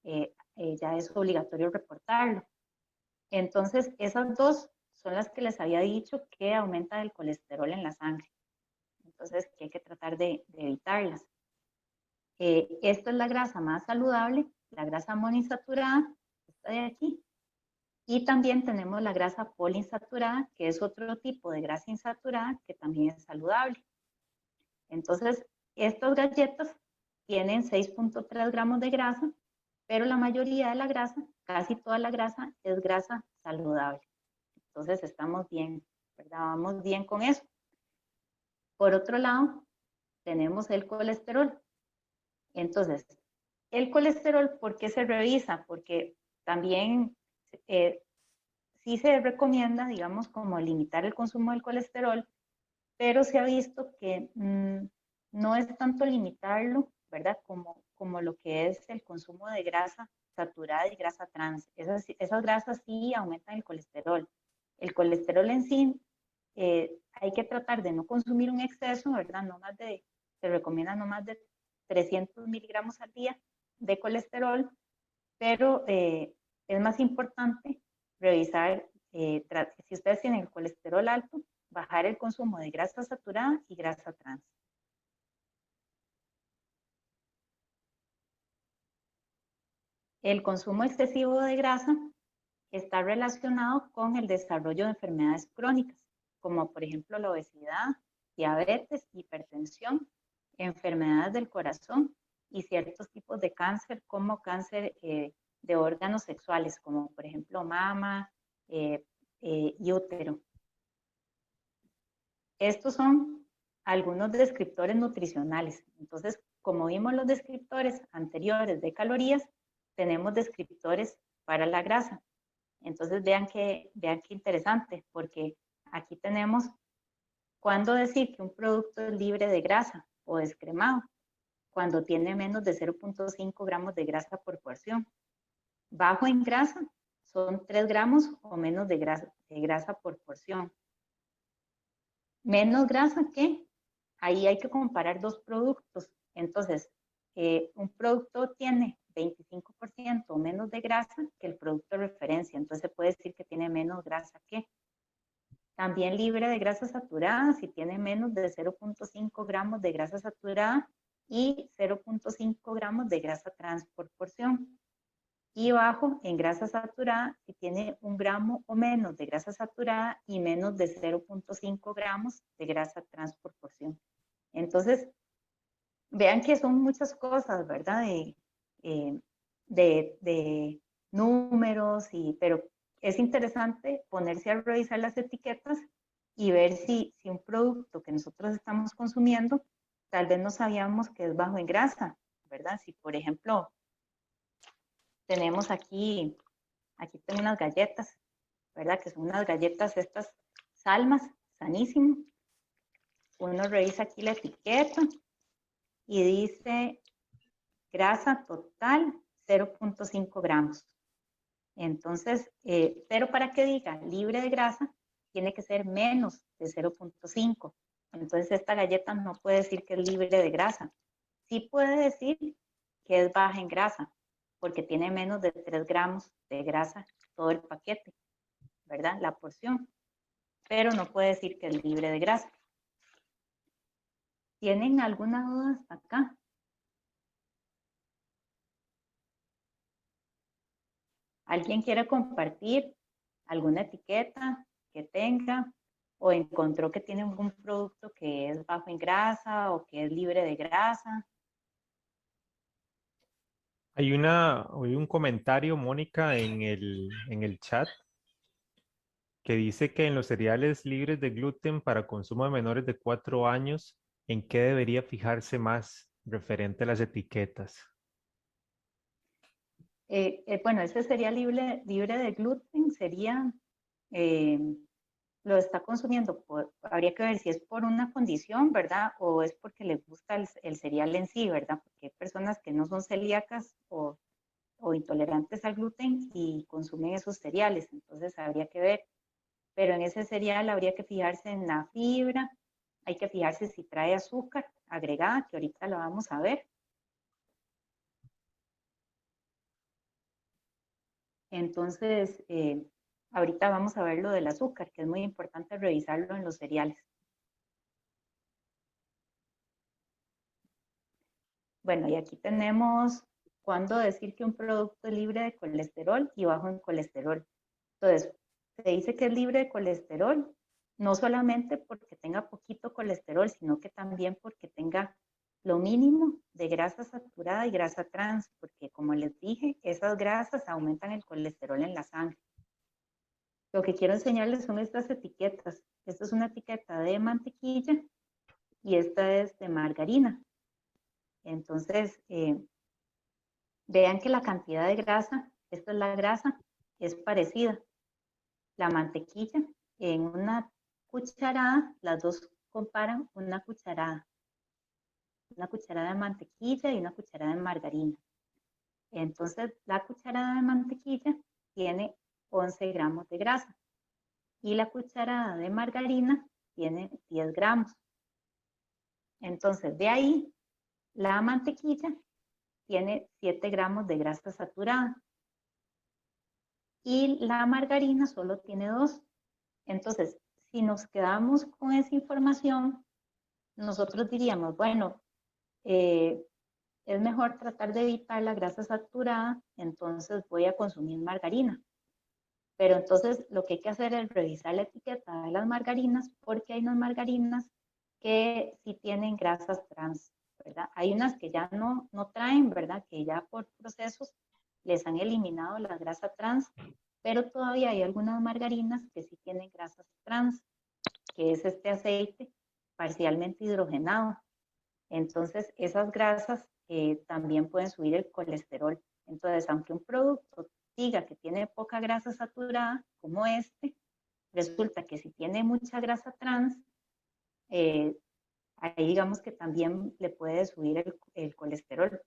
ya es obligatorio reportarlo. Entonces, esas 2 son las que les había dicho que aumenta el colesterol en la sangre. Entonces, que hay que tratar de evitarlas. Esta es la grasa más saludable, la grasa monoinsaturada, esta de aquí. Y también tenemos la grasa poliinsaturada, que es otro tipo de grasa insaturada que también es saludable. Entonces, estas galletas tienen 6.3 gramos de grasa, pero la mayoría de la grasa, casi toda la grasa, es grasa saludable. Entonces, estamos bien, ¿verdad? Vamos bien con eso. Por otro lado, tenemos el colesterol. Entonces, el colesterol, ¿por qué se revisa? Porque también sí se recomienda, digamos, como limitar el consumo del colesterol, pero se ha visto que no es tanto limitarlo, ¿verdad? Como lo que es el consumo de grasa saturada y grasa trans. Esas grasas sí aumentan el colesterol. El colesterol en sí hay que tratar de no consumir un exceso, ¿verdad? Se recomienda no más de 300 miligramos al día de colesterol, pero es más importante revisar, si ustedes tienen el colesterol alto, bajar el consumo de grasa saturada y grasa trans. El consumo excesivo de grasa está relacionado con el desarrollo de enfermedades crónicas, como por ejemplo la obesidad, diabetes, hipertensión, enfermedades del corazón y ciertos tipos de cáncer, como cáncer de órganos sexuales, como por ejemplo mama y útero. Estos son algunos descriptores nutricionales. Entonces, como vimos los descriptores anteriores de calorías, tenemos descriptores para la grasa. Entonces, vean qué interesante, porque aquí tenemos cuándo decir que un producto es libre de grasa o descremado, cuando tiene menos de 0.5 gramos de grasa por porción. Bajo en grasa son 3 gramos o menos de grasa por porción. Menos grasa que ahí hay que comparar dos productos. Entonces, un producto tiene 25% o menos de grasa que el producto de referencia. Entonces, se puede decir que tiene menos grasa que. También libre de grasa saturada si tiene menos de 0.5 gramos de grasa saturada y 0.5 gramos de grasa trans por porción. Y bajo en grasa saturada si tiene 1 gramo o menos de grasa saturada y menos de 0.5 gramos de grasa trans por porción. Entonces, vean que son muchas cosas, ¿verdad? De números, pero es interesante ponerse a revisar las etiquetas y ver si un producto que nosotros estamos consumiendo, tal vez no sabíamos que es bajo en grasa, ¿verdad? Si, por ejemplo, tenemos aquí tengo unas galletas, ¿verdad? Que son unas galletas estas Salmas, sanísimo. Uno revisa aquí la etiqueta y dice grasa total 0.5 gramos. Entonces, pero para que diga libre de grasa, tiene que ser menos de 0.5. Entonces, esta galleta no puede decir que es libre de grasa. Sí puede decir que es baja en grasa, porque tiene menos de 3 gramos de grasa todo el paquete, ¿verdad? La porción. Pero no puede decir que es libre de grasa. ¿Tienen alguna duda hasta acá? ¿Alguien quiere compartir alguna etiqueta que tenga o encontró que tiene algún producto que es bajo en grasa o que es libre de grasa? Hay un comentario, Mónica, en el chat que dice que en los cereales libres de gluten para consumo de menores de 4 años, ¿en qué debería fijarse más referente a las etiquetas? Bueno, ese sería libre de gluten, sería, lo está consumiendo, habría que ver si es por una condición, ¿verdad? O es porque le gusta el cereal en sí, ¿verdad? Porque hay personas que no son celíacas o intolerantes al gluten y consumen esos cereales, entonces habría que ver. Pero en ese cereal habría que fijarse en la fibra, hay que fijarse si trae azúcar agregada, que ahorita lo vamos a ver. Entonces, ahorita vamos a ver lo del azúcar, que es muy importante revisarlo en los cereales. Bueno, y aquí tenemos cuándo decir que un producto es libre de colesterol y bajo en colesterol. Entonces, se dice que es libre de colesterol, no solamente porque tenga poquito colesterol, sino que también porque tenga lo mínimo de grasa saturada y grasa trans, porque como les dije, esas grasas aumentan el colesterol en la sangre. Lo que quiero enseñarles son estas etiquetas. Esta es una etiqueta de mantequilla y esta es de margarina. Entonces, vean que la cantidad de grasa, esta es la grasa, es parecida. La mantequilla en una cucharada, las dos comparan una cucharada de mantequilla y una cucharada de margarina. Entonces, la cucharada de mantequilla tiene 11 gramos de grasa y la cucharada de margarina tiene 10 gramos. Entonces, de ahí, la mantequilla tiene 7 gramos de grasa saturada y la margarina solo tiene 2. Entonces, si nos quedamos con esa información, nosotros diríamos, bueno, es mejor tratar de evitar la grasa saturada, entonces voy a consumir margarina. Pero entonces lo que hay que hacer es revisar la etiqueta de las margarinas, porque hay unas margarinas que sí tienen grasas trans, ¿verdad? Hay unas que ya no traen, ¿verdad? Que ya por procesos les han eliminado la grasa trans, pero todavía hay algunas margarinas que sí tienen grasas trans, que es este aceite parcialmente hidrogenado. Entonces, esas grasas también pueden subir el colesterol. Entonces, aunque un producto diga que tiene poca grasa saturada, como este, resulta que si tiene mucha grasa trans, ahí digamos que también le puede subir el colesterol.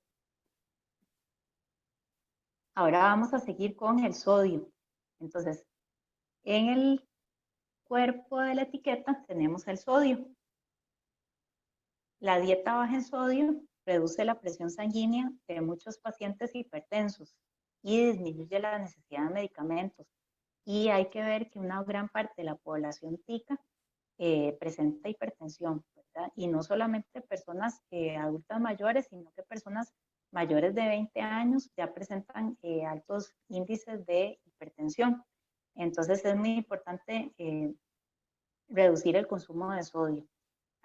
Ahora vamos a seguir con el sodio. Entonces, en el cuerpo de la etiqueta tenemos el sodio. La dieta baja en sodio reduce la presión sanguínea de muchos pacientes hipertensos y disminuye la necesidad de medicamentos. Y hay que ver que una gran parte de la población tica presenta hipertensión, ¿verdad? Y no solamente personas adultas mayores, sino que personas mayores de 20 años ya presentan altos índices de hipertensión. Entonces es muy importante reducir el consumo de sodio.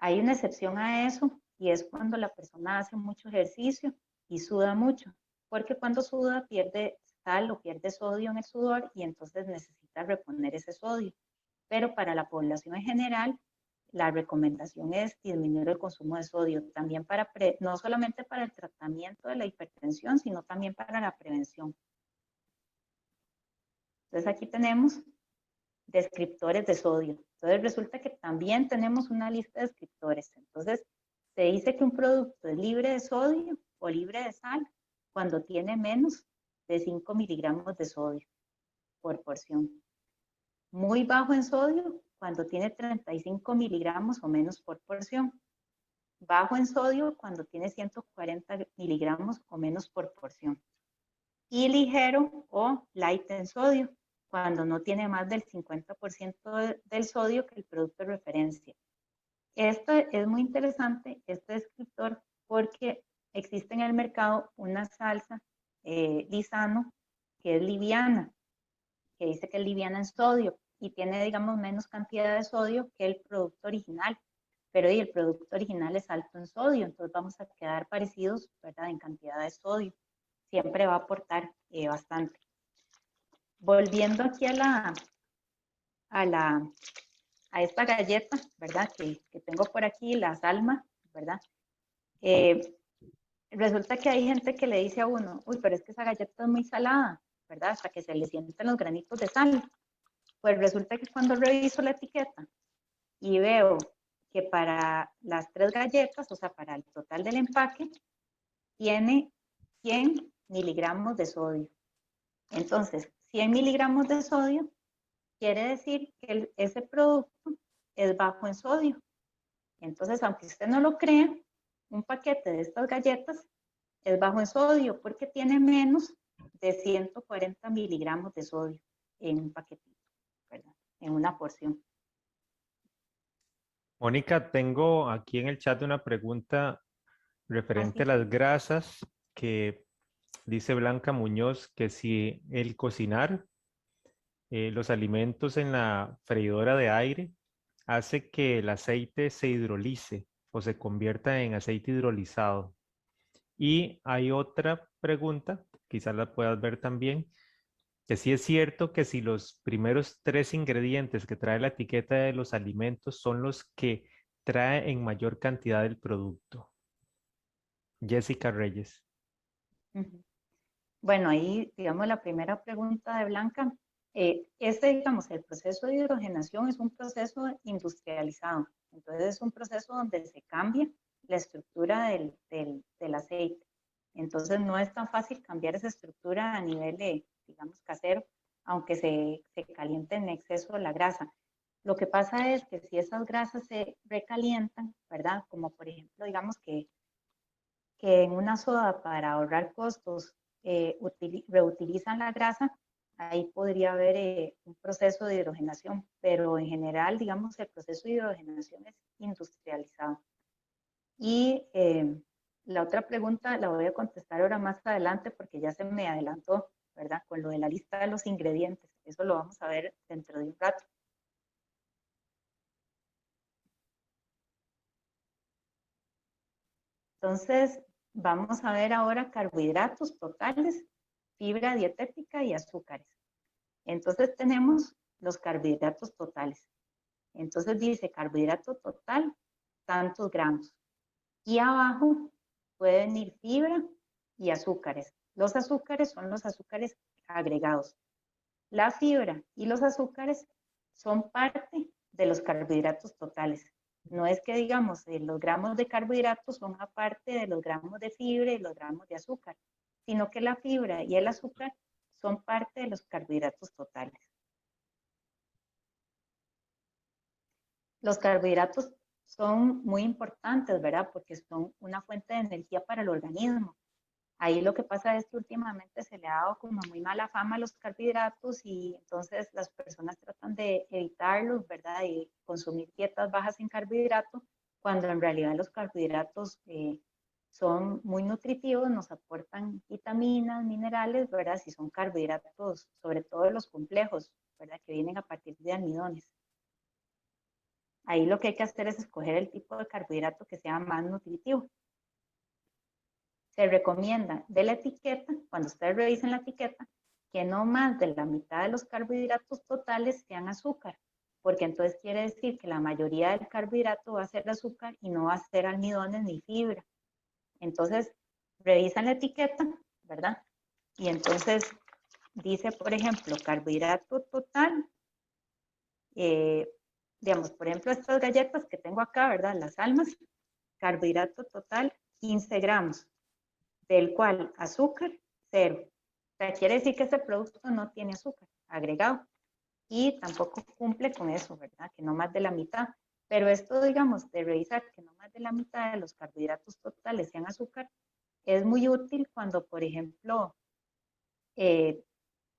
Hay una excepción a eso y es cuando la persona hace mucho ejercicio y suda mucho, porque cuando suda pierde sal o pierde sodio en el sudor y entonces necesita reponer ese sodio. Pero para la población en general, la recomendación es disminuir el consumo de sodio, también no solamente para el tratamiento de la hipertensión, sino también para la prevención. Entonces aquí tenemos descriptores de sodio. Entonces resulta que también tenemos una lista de descriptores. Entonces se dice que un producto es libre de sodio o libre de sal cuando tiene menos de 5 miligramos de sodio por porción. Muy bajo en sodio cuando tiene 35 miligramos o menos por porción. Bajo en sodio cuando tiene 140 miligramos o menos por porción. Y ligero o light en sodio cuando no tiene más del 50% del sodio que el producto de referencia. Esto es muy interesante, este descriptor, porque existe en el mercado una salsa Lisano que es liviana, que dice que es liviana en sodio y tiene, digamos, menos cantidad de sodio que el producto original, pero el producto original es alto en sodio, entonces vamos a quedar parecidos, ¿verdad?, en cantidad de sodio. Siempre va a aportar bastante. Volviendo aquí a esta galleta, ¿verdad? Que tengo por aquí, la Salma, ¿verdad? Resulta que hay gente que le dice a uno, uy, pero es que esa galleta es muy salada, ¿verdad? Hasta que se le sienten los granitos de sal. Pues resulta que cuando reviso la etiqueta y veo que para las 3 galletas, o sea, para el total del empaque, tiene 100 miligramos de sodio. Entonces, 100 miligramos de sodio quiere decir que ese producto es bajo en sodio. Entonces, aunque usted no lo crea, un paquete de estas galletas es bajo en sodio porque tiene menos de 140 miligramos de sodio en un paquetito, ¿verdad?, en una porción. Mónica, tengo aquí en el chat una pregunta referente a las grasas que dice Blanca Muñoz que si el cocinar los alimentos en la freidora de aire hace que el aceite se hidrolice o se convierta en aceite hidrolizado. Y hay otra pregunta, quizás la puedas ver también, que sí es cierto que si los primeros 3 ingredientes que trae la etiqueta de los alimentos son los que trae en mayor cantidad del producto. Jessica Reyes. Bueno, ahí, digamos, la primera pregunta de Blanca, digamos, el proceso de hidrogenación es un proceso industrializado. Entonces, es un proceso donde se cambia la estructura del aceite. Entonces, no es tan fácil cambiar esa estructura a nivel de, digamos, casero, aunque se caliente en exceso la grasa. Lo que pasa es que si esas grasas se recalientan, ¿verdad? Como por ejemplo, digamos que en una soda para ahorrar costos reutilizan la grasa, ahí podría haber un proceso de hidrogenación, pero en general, digamos, el proceso de hidrogenación es industrializado. Y la otra pregunta la voy a contestar ahora más adelante porque ya se me adelantó, ¿verdad? Con lo de la lista de los ingredientes. Eso lo vamos a ver dentro de un rato. Entonces, vamos a ver ahora carbohidratos totales, fibra dietética y azúcares. Entonces tenemos los carbohidratos totales. Entonces dice carbohidrato total tantos gramos. Y abajo pueden ir fibra y azúcares. Los azúcares son los azúcares agregados. La fibra y los azúcares son parte de los carbohidratos totales. No es que digamos los gramos de carbohidratos son aparte de los gramos de fibra y los gramos de azúcar, sino que la fibra y el azúcar son parte de los carbohidratos totales. Los carbohidratos son muy importantes, ¿verdad? Porque son una fuente de energía para el organismo. Ahí lo que pasa es que últimamente se le ha dado como muy mala fama a los carbohidratos y entonces las personas tratan de evitarlos, ¿verdad? Y consumir dietas bajas en carbohidratos, cuando en realidad los carbohidratos son muy nutritivos, nos aportan vitaminas, minerales, ¿verdad? Si son carbohidratos, sobre todo los complejos, ¿verdad? Que vienen a partir de almidones. Ahí lo que hay que hacer es escoger el tipo de carbohidrato que sea más nutritivo. Se recomienda de la etiqueta, cuando ustedes revisen la etiqueta, que no más de la mitad de los carbohidratos totales sean azúcar, porque entonces quiere decir que la mayoría del carbohidrato va a ser azúcar y no va a ser almidones ni fibra. Entonces, revisan la etiqueta, ¿verdad? Y entonces dice, por ejemplo, carbohidrato total, digamos, por ejemplo, estas galletas que tengo acá, ¿verdad? Las almas, carbohidrato total 15 gramos, del cual azúcar 0. O sea, quiere decir que este producto no tiene azúcar agregado y tampoco cumple con eso, ¿verdad? Que no más de la mitad. Pero esto, digamos, de revisar que no más de la mitad de los carbohidratos totales sean azúcar, es muy útil cuando, por ejemplo,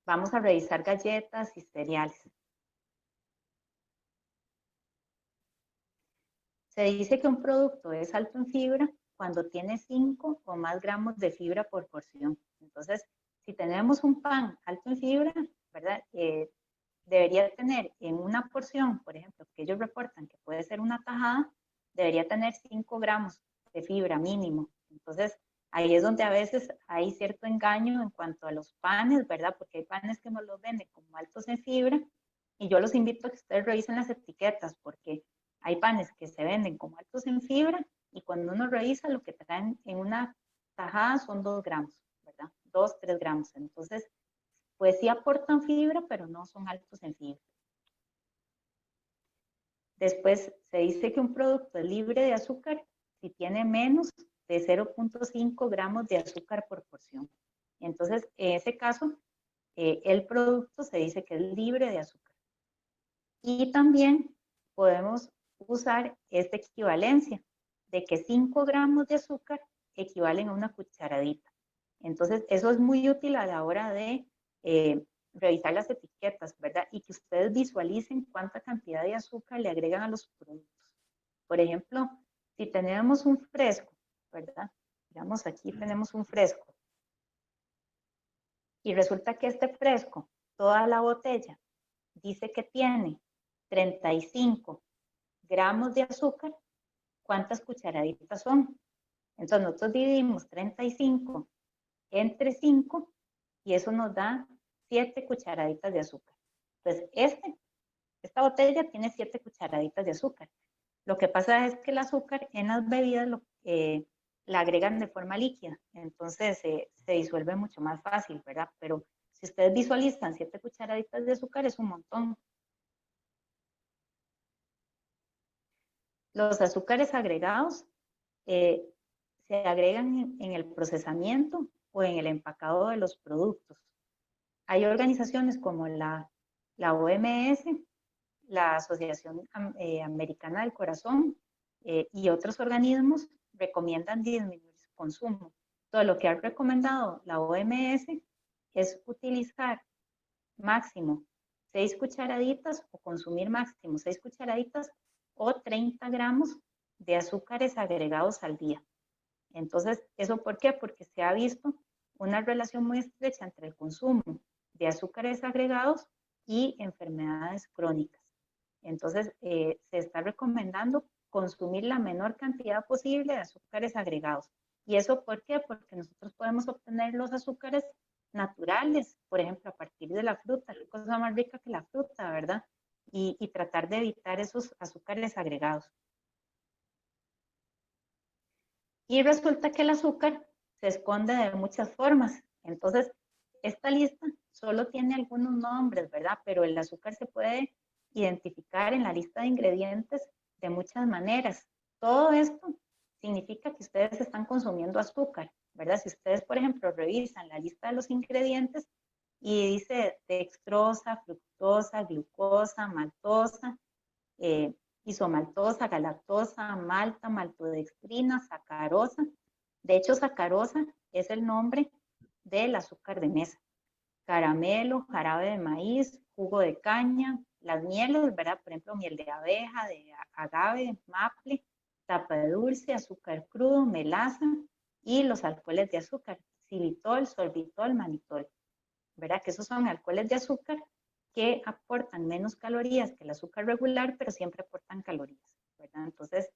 vamos a revisar galletas y cereales. Se dice que un producto es alto en fibra cuando tiene 5 o más gramos de fibra por porción. Entonces, si tenemos un pan alto en fibra, ¿verdad? Debería tener en una porción, por ejemplo, que ellos reportan que puede ser una tajada, debería tener 5 gramos de fibra mínimo. Entonces, ahí es donde a veces hay cierto engaño en cuanto a los panes, ¿verdad? Porque hay panes que nos los venden como altos en fibra y yo los invito a que ustedes revisen las etiquetas porque hay panes que se venden como altos en fibra y cuando uno revisa lo que traen en una tajada son 2 gramos, ¿verdad? 2, 3 gramos. Entonces, pues sí aportan fibra, pero no son altos en fibra. Después se dice que un producto es libre de azúcar si tiene menos de 0.5 gramos de azúcar por porción. Entonces, en ese caso, el producto se dice que es libre de azúcar. Y también podemos usar esta equivalencia de que 5 gramos de azúcar equivalen a una cucharadita. Entonces, eso es muy útil a la hora de revisar las etiquetas, ¿verdad? Y que ustedes visualicen cuánta cantidad de azúcar le agregan a los productos. Por ejemplo, si tenemos un fresco, ¿verdad? Digamos, aquí tenemos un fresco. Y resulta que este fresco, toda la botella, dice que tiene 35 gramos de azúcar, ¿cuántas cucharaditas son? Entonces nosotros dividimos 35 entre 5 y eso nos da 7 cucharaditas de azúcar. Entonces esta botella tiene 7 cucharaditas de azúcar. Lo que pasa es que el azúcar en las bebidas la agregan de forma líquida, entonces se disuelve mucho más fácil, ¿verdad? Pero si ustedes visualizan 7 cucharaditas de azúcar es un montón. Los azúcares agregados se agregan en el procesamiento o en el empacado de los productos. Hay organizaciones como la OMS, la Asociación Americana del Corazón y otros organismos recomiendan disminuir su consumo. Todo lo que ha recomendado la OMS es utilizar máximo 6 cucharaditas o consumir máximo 6 cucharaditas o 30 gramos de azúcares agregados al día. Entonces, ¿eso por qué? Porque se ha visto una relación muy estrecha entre el consumo de azúcares agregados y enfermedades crónicas. Entonces, se está recomendando consumir la menor cantidad posible de azúcares agregados. ¿Y eso por qué? Porque nosotros podemos obtener los azúcares naturales, por ejemplo, a partir de la fruta, qué cosa más rica que la fruta, ¿verdad? Y tratar de evitar esos azúcares agregados. Y resulta que el azúcar se esconde de muchas formas. Entonces, esta lista solo tiene algunos nombres, ¿verdad? Pero el azúcar se puede identificar en la lista de ingredientes de muchas maneras. Todo esto significa que ustedes están consumiendo azúcar, ¿verdad? Si ustedes, por ejemplo, revisan la lista de los ingredientes y dice dextrosa, fructosa, glucosa, maltosa, isomaltosa, galactosa, malta, maltodextrina, sacarosa. De hecho, sacarosa es el nombre del azúcar de mesa. Caramelo, jarabe de maíz, jugo de caña, las mieles, ¿verdad? Por ejemplo, miel de abeja, de agave, maple, tapa de dulce, azúcar crudo, melaza y los alcoholes de azúcar, xilitol, sorbitol, manitol, ¿verdad? Que esos son alcoholes de azúcar que aportan menos calorías que el azúcar regular, pero siempre aportan calorías, ¿verdad? Entonces,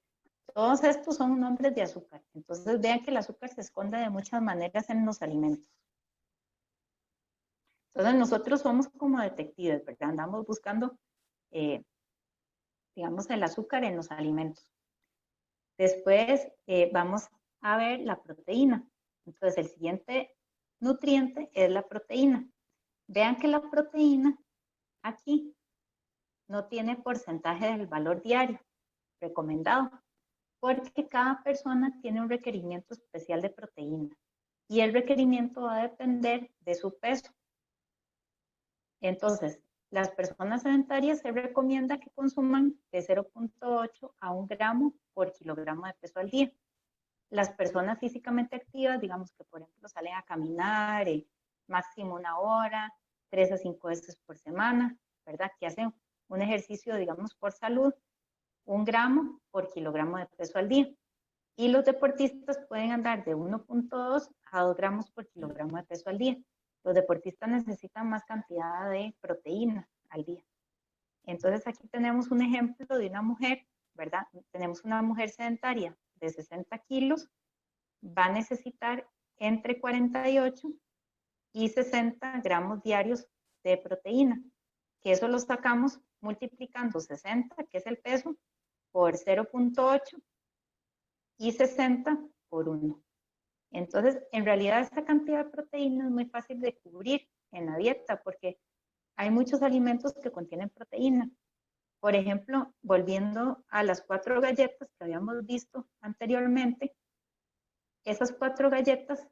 todos estos son nombres de azúcar. Entonces, vean que el azúcar se esconde de muchas maneras en los alimentos. Entonces, nosotros somos como detectives, ¿verdad? Andamos buscando, digamos, el azúcar en los alimentos. Después, vamos a ver la proteína. Entonces, el siguiente nutriente es la proteína. Vean que la proteína aquí no tiene porcentaje del valor diario recomendado, porque cada persona tiene un requerimiento especial de proteína y el requerimiento va a depender de su peso. Entonces, las personas sedentarias se recomienda que consuman de 0.8 a 1 gramo por kilogramo de peso al día. Las personas físicamente activas, digamos que por ejemplo salen a caminar máximo 1 hora, 3 a 5 veces por semana, ¿verdad? Que hacen un ejercicio, digamos, por salud, 1 gramo por kilogramo de peso al día. Y los deportistas pueden andar de 1.2 a 2 gramos por kilogramo de peso al día. Los deportistas necesitan más cantidad de proteína al día. Entonces aquí tenemos un ejemplo de una mujer, ¿verdad? Tenemos una mujer sedentaria de 60 kilos, va a necesitar entre 48 y 60 gramos diarios de proteína, que eso lo sacamos multiplicando 60, que es el peso, por 0.8 y 60 por 1. Entonces, en realidad esta cantidad de proteína es muy fácil de cubrir en la dieta porque hay muchos alimentos que contienen proteína. Por ejemplo, volviendo a las 4 galletas que habíamos visto anteriormente, esas 4 galletas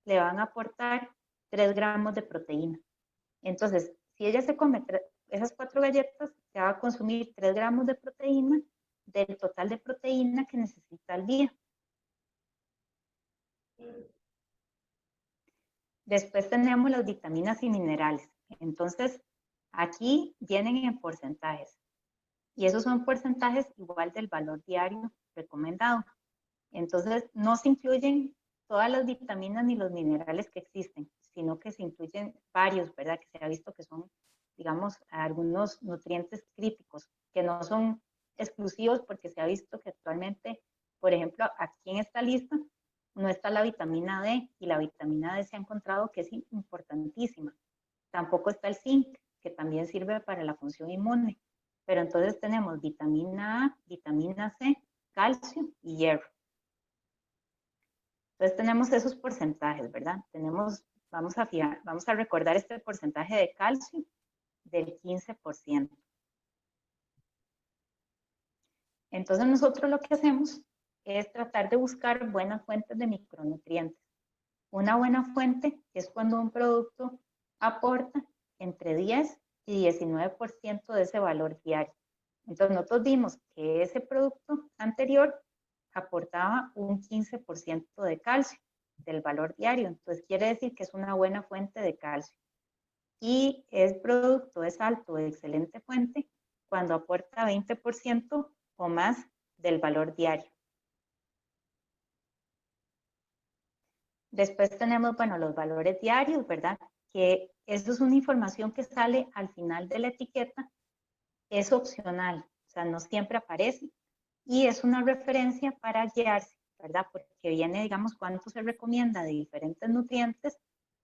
le van a aportar 3 gramos de proteína. Entonces, si ella se come esas 4 galletas, se va a consumir 3 gramos de proteína del total de proteína que necesita al día. Después tenemos las vitaminas y minerales. Entonces, aquí vienen en porcentajes. Y esos son porcentajes igual del valor diario recomendado. Entonces, no se incluyen todas las vitaminas ni los minerales que existen, sino que se incluyen varios, ¿verdad? Que se ha visto que son, digamos, algunos nutrientes críticos, que no son exclusivos porque se ha visto que actualmente, por ejemplo, aquí en esta lista no está la vitamina D y la vitamina D se ha encontrado que es importantísima. Tampoco está el zinc, que también sirve para la función inmune. Pero entonces tenemos vitamina A, vitamina C, calcio y hierro. Entonces tenemos esos porcentajes, ¿verdad? Vamos a recordar este porcentaje de calcio del 15%. Entonces nosotros lo que hacemos es tratar de buscar buenas fuentes de micronutrientes. Una buena fuente es cuando un producto aporta entre 10 y 19% de ese valor diario. Entonces nosotros vimos que ese producto anterior aportaba un 15% de calcio del valor diario. Entonces quiere decir que es una buena fuente de calcio. Y el producto es alto, excelente fuente, cuando aporta 20% o más del valor diario. Después tenemos, bueno, los valores diarios, ¿verdad? Que eso es una información que sale al final de la etiqueta, es opcional, o sea, no siempre aparece, y es una referencia para guiarse, ¿verdad? Porque viene, digamos, cuánto se recomienda de diferentes nutrientes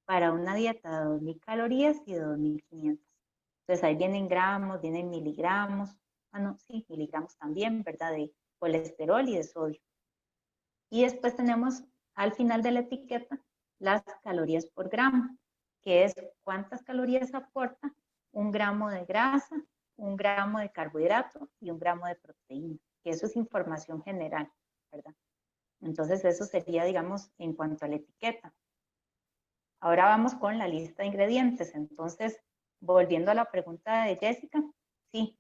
para una dieta de 2.000 calorías y de 2.500. Entonces ahí vienen gramos, vienen miligramos, miligramos también, ¿verdad? De colesterol y de sodio. Y después tenemos al final de la etiqueta las calorías por gramo, que es cuántas calorías aporta un gramo de grasa, un gramo de carbohidrato y un gramo de proteína, que eso es información general, ¿verdad? Entonces eso sería, digamos, en cuanto a la etiqueta. Ahora vamos con la lista de ingredientes. Entonces, volviendo a la pregunta de Jessica, sí,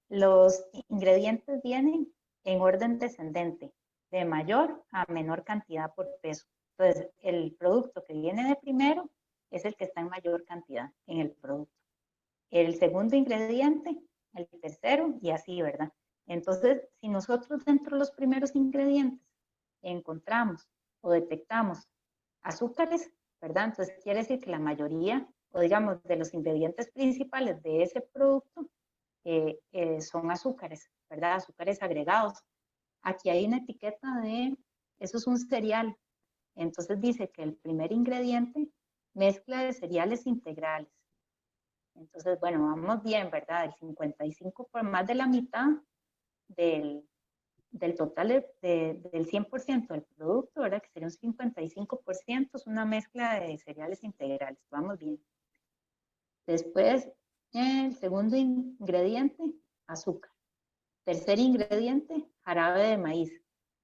los ingredientes vienen en orden descendente, de mayor a menor cantidad por peso. Entonces, el producto que viene de primero es el que está en mayor cantidad en el producto. El segundo ingrediente, el tercero y así, ¿verdad? Entonces, si nosotros dentro de los primeros ingredientes encontramos o detectamos azúcares, ¿verdad? Entonces quiere decir que la mayoría, o digamos, de los ingredientes principales de ese producto son azúcares, ¿verdad? Azúcares agregados. Aquí hay una etiqueta de, eso es un cereal. Entonces dice que el primer ingrediente, mezcla de cereales integrales. Entonces, bueno, vamos bien, ¿verdad? El 55 por más de la mitad del, del total del 100% del producto, ¿verdad? Que sería un 55%, es una mezcla de cereales integrales. Vamos bien. Después, el segundo ingrediente, azúcar. Tercer ingrediente, jarabe de maíz,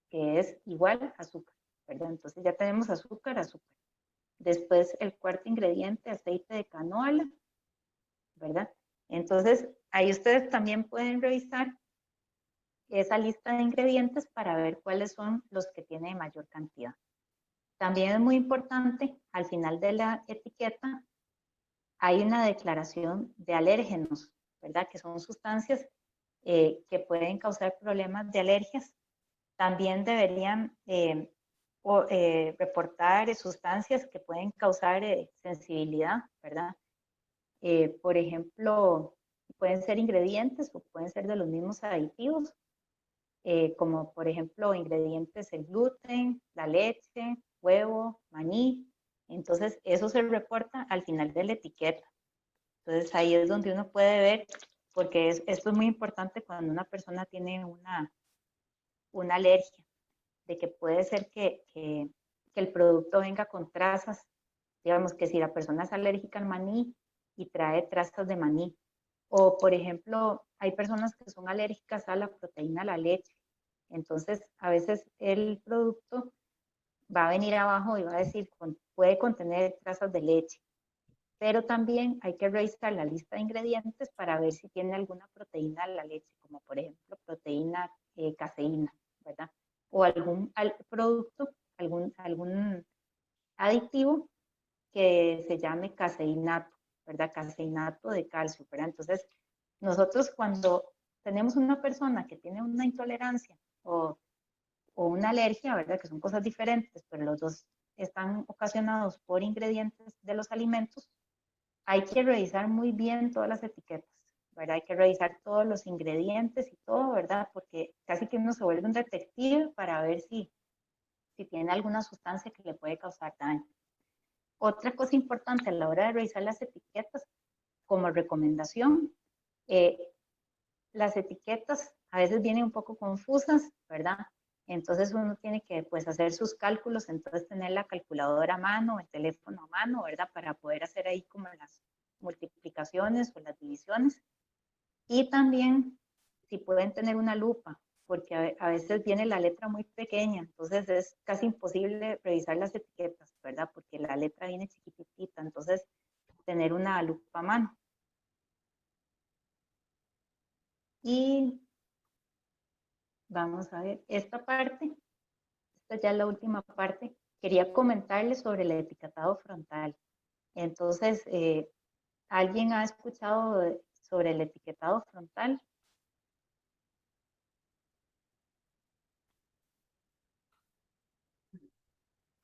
que es igual a azúcar, ¿verdad? Entonces ya tenemos azúcar, azúcar. Después el cuarto ingrediente, aceite de canola, ¿verdad? Entonces ahí ustedes también pueden revisar esa lista de ingredientes para ver cuáles son los que tienen mayor cantidad. También es muy importante, al final de la etiqueta, hay una declaración de alérgenos, ¿verdad? Que son sustancias que pueden causar problemas de alergias. También deberían reportar sustancias que pueden causar sensibilidad, ¿verdad? Por ejemplo, pueden ser ingredientes o pueden ser de los mismos aditivos, como por ejemplo ingredientes el gluten, la leche, huevo, maní. Entonces eso se reporta al final de la etiqueta. Entonces ahí es donde uno puede ver, porque esto es muy importante cuando una persona tiene una alergia, de que puede ser que el producto venga con trazas, digamos que si la persona es alérgica al maní y trae trazas de maní, o por ejemplo hay personas que son alérgicas a la proteína, a la leche, entonces a veces el producto va a venir abajo y va a decir, puede contener trazas de leche, pero también hay que revisar la lista de ingredientes para ver si tiene alguna proteína en la leche, como por ejemplo proteína caseína, ¿verdad? O algún producto, algún aditivo que se llame caseinato, ¿verdad? Caseinato de calcio, ¿verdad? Entonces, nosotros cuando tenemos una persona que tiene una intolerancia o una alergia, ¿verdad? Que son cosas diferentes, pero los dos están ocasionados por ingredientes de los alimentos, hay que revisar muy bien todas las etiquetas, ¿verdad? Hay que revisar todos los ingredientes y todo, ¿verdad? Porque casi que uno se vuelve un detective para ver si tiene alguna sustancia que le puede causar daño. Otra cosa importante a la hora de revisar las etiquetas, como recomendación, eh, las etiquetas a veces vienen un poco confusas, ¿verdad? Entonces uno tiene que pues hacer sus cálculos, entonces tener la calculadora a mano, el teléfono a mano, ¿verdad? Para poder hacer ahí como las multiplicaciones o las divisiones. Y también si pueden tener una lupa, porque a veces viene la letra muy pequeña, entonces es casi imposible revisar las etiquetas, ¿verdad? Porque la letra viene chiquitita, entonces tener una lupa a mano. Y vamos a ver esta parte, esta ya es la última parte. Quería comentarles sobre el etiquetado frontal. Entonces, ¿alguien ha escuchado sobre el etiquetado frontal?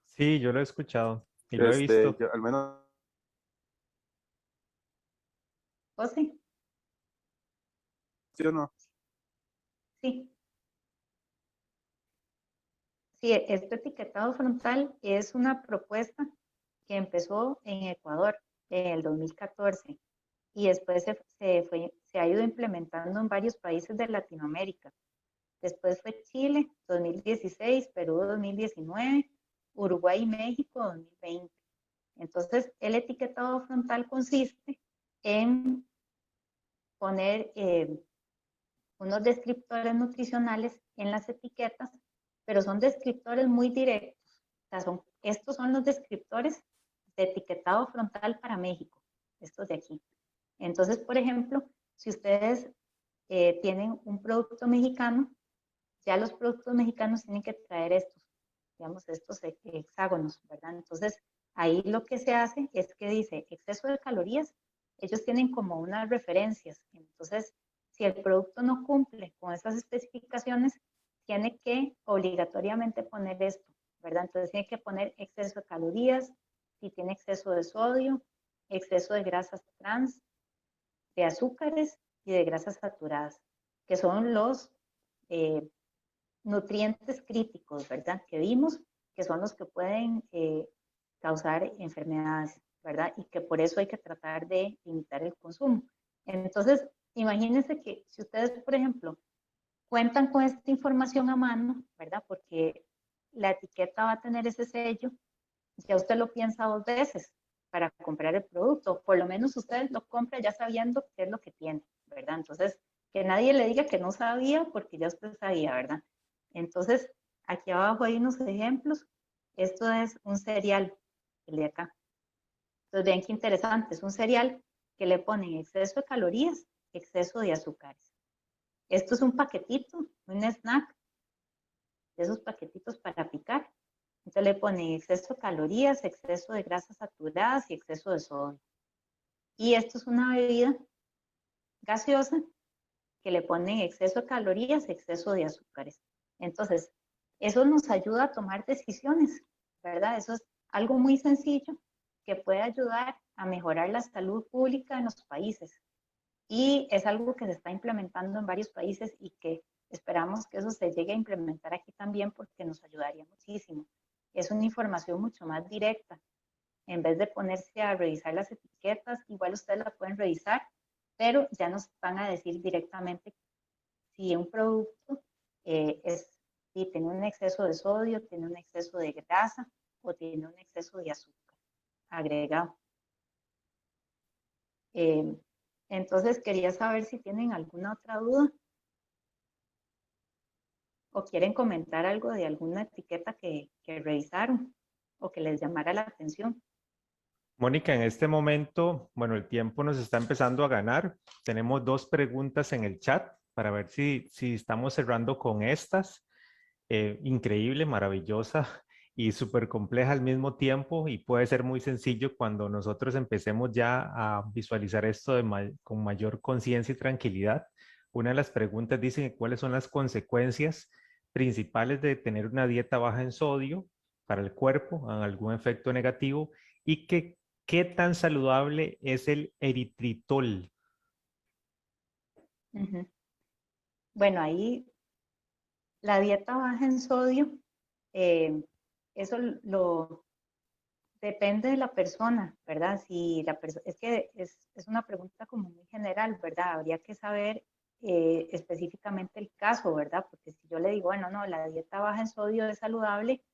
Sí, yo lo he escuchado y lo he visto. Yo, al menos, ¿José? ¿sí o no? Sí. Sí, este etiquetado frontal es una propuesta que empezó en Ecuador en el 2014 y después se ha ido implementando en varios países de Latinoamérica. después fue Chile 2016, Perú 2019, Uruguay y México 2020. Entonces, el etiquetado frontal consiste en poner unos descriptores nutricionales en las etiquetas, pero son descriptores muy directos. O sea, estos son los descriptores de etiquetado frontal para México, estos de aquí. Entonces, por ejemplo, si ustedes tienen un producto mexicano, ya los productos mexicanos tienen que traer estos, digamos, estos hexágonos, ¿verdad? Entonces, ahí lo que se hace es que dice exceso de calorías, ellos tienen como unas referencias. Entonces, si el producto no cumple con esas especificaciones, tiene que obligatoriamente poner esto, ¿verdad? Entonces, tiene que poner exceso de calorías, si tiene exceso de sodio, exceso de grasas trans, de azúcares y de grasas saturadas, que son los nutrientes críticos, ¿verdad? Que vimos que son los que pueden causar enfermedades, ¿verdad? Y que por eso hay que tratar de limitar el consumo. Entonces, imagínense que si ustedes, por ejemplo, cuentan con esta información a mano, ¿verdad? Porque la etiqueta va a tener ese sello, ya usted lo piensa 2 veces para comprar el producto, por lo menos usted lo compra ya sabiendo qué es lo que tiene, ¿verdad? Entonces, que nadie le diga que no sabía porque ya usted sabía, ¿verdad? Entonces, aquí abajo hay unos ejemplos. Esto es un cereal, el de acá. Entonces, vean qué interesante, es un cereal que le ponen exceso de calorías, exceso de azúcares. Esto es un paquetito, un snack, de esos paquetitos para picar. Entonces le ponen exceso de calorías, exceso de grasas saturadas y exceso de sodio. Y esto es una bebida gaseosa que le ponen exceso de calorías, exceso de azúcares. Entonces, eso nos ayuda a tomar decisiones, ¿verdad? Eso es algo muy sencillo que puede ayudar a mejorar la salud pública en los países. Y es algo que se está implementando en varios países y que esperamos que eso se llegue a implementar aquí también porque nos ayudaría muchísimo. Es una información mucho más directa. En vez de ponerse a revisar las etiquetas, igual ustedes la pueden revisar, pero ya nos van a decir directamente si un producto si tiene un exceso de sodio, tiene un exceso de grasa o tiene un exceso de azúcar agregado. Entonces quería saber si tienen alguna otra duda o quieren comentar algo de alguna etiqueta que revisaron o que les llamara la atención. Mónica, en este momento, bueno, el tiempo nos está empezando a ganar. Tenemos 2 preguntas en el chat para ver si estamos cerrando con estas. Increíble, maravillosa y súper compleja al mismo tiempo, y puede ser muy sencillo cuando nosotros empecemos ya a visualizar esto con mayor conciencia y tranquilidad. Una de las preguntas dice que cuáles son las consecuencias principales de tener una dieta baja en sodio para el cuerpo, algún efecto negativo, y qué tan saludable es el eritritol. Uh-huh. Bueno, ahí la dieta baja en sodio, eso depende de la persona, ¿verdad? Si la es que es una pregunta como muy general, ¿verdad? Habría que saber específicamente el caso, ¿verdad? Porque si yo le digo, bueno, no, la dieta baja en sodio es saludable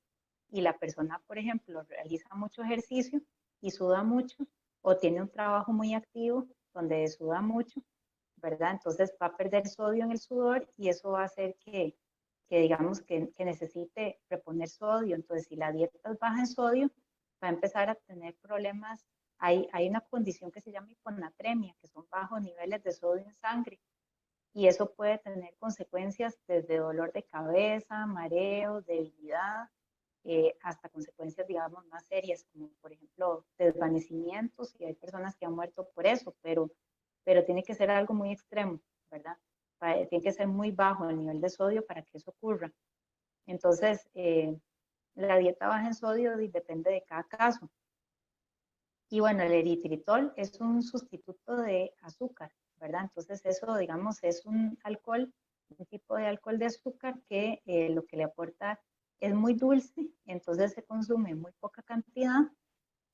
y la persona, por ejemplo, realiza mucho ejercicio y suda mucho o tiene un trabajo muy activo donde suda mucho, ¿verdad? Entonces va a perder sodio en el sudor y eso va a hacer que digamos, que necesite reponer sodio. Entonces, si la dieta es baja en sodio, va a empezar a tener problemas. Hay una condición que se llama hiponatremia, que son bajos niveles de sodio en sangre. Y eso puede tener consecuencias desde dolor de cabeza, mareo, debilidad, hasta consecuencias, digamos, más serias, como por ejemplo desvanecimientos, y hay personas que han muerto por eso, pero tiene que ser algo muy extremo, ¿verdad? Tiene que ser muy bajo el nivel de sodio para que eso ocurra. Entonces, la dieta baja en sodio depende de cada caso. Y bueno, el eritritol es un sustituto de azúcar, ¿verdad? Entonces eso, digamos, es un alcohol, un tipo de alcohol de azúcar que lo que le aporta es muy dulce, entonces se consume muy poca cantidad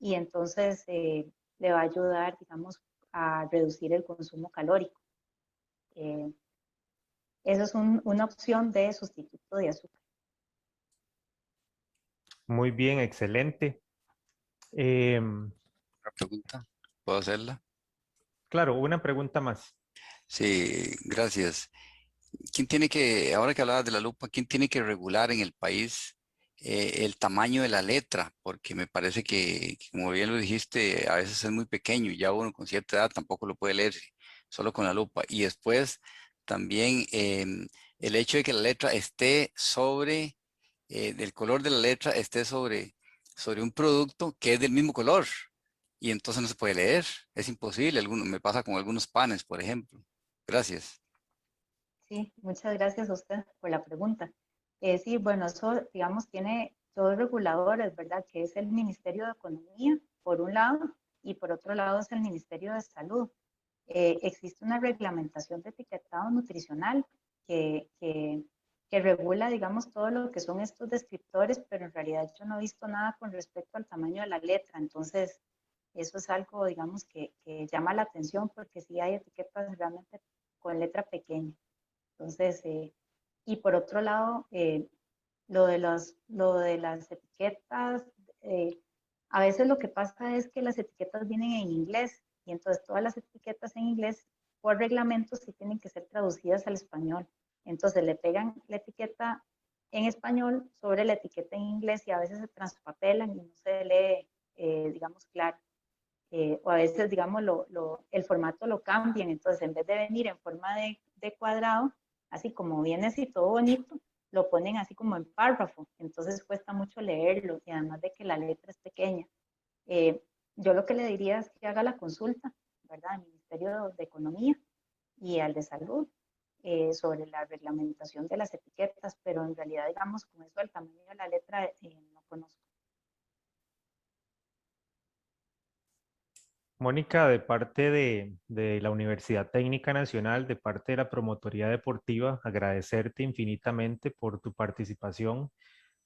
y entonces le va a ayudar, digamos, a reducir el consumo calórico. eso es una opción de sustituto de azúcar. Muy bien, excelente. Una pregunta, ¿puedo hacerla? Claro, una pregunta más. Sí, gracias. ¿Quién tiene que, ahora que hablabas de la lupa, quién tiene que regular en el país el tamaño de la letra? Porque me parece que, como bien lo dijiste, a veces es muy pequeño y ya uno con cierta edad tampoco lo puede leer solo con la lupa. Y después también el hecho de que la letra esté sobre, del color de la letra esté sobre un producto que es del mismo color y entonces no se puede leer. Es imposible. Me pasa con algunos panes, por ejemplo. Gracias. Sí, muchas gracias a usted por la pregunta. Sí, bueno, eso, digamos, tiene dos reguladores, ¿verdad? Que es el Ministerio de Economía, por un lado, y por otro lado es el Ministerio de Salud. Existe una reglamentación de etiquetado nutricional que regula, digamos, todo lo que son estos descriptores, pero en realidad yo no he visto nada con respecto al tamaño de la letra. Entonces, eso es algo, digamos, que llama la atención porque sí hay etiquetas realmente con letra pequeña. Entonces, y por otro lado, lo de las etiquetas, eh, a veces lo que pasa es que las etiquetas vienen en inglés y entonces todas las etiquetas en inglés por reglamento sí tienen que ser traducidas al español. Entonces le pegan la etiqueta en español sobre la etiqueta en inglés y a veces se transpapelan y no se lee, digamos, claro. O a veces, digamos, el formato lo cambian, entonces en vez de venir en forma de cuadrado, así como viene así todo bonito, lo ponen así como en párrafo, entonces cuesta mucho leerlo y además de que la letra es pequeña. Eh, yo lo que le diría es que haga la consulta, ¿verdad?, al Ministerio de Economía y al de Salud sobre la reglamentación de las etiquetas, pero en realidad, digamos, con eso del tamaño de la letra no conozco. Mónica, de parte de la Universidad Técnica Nacional, de parte de la Promotoría Deportiva, agradecerte infinitamente por tu participación.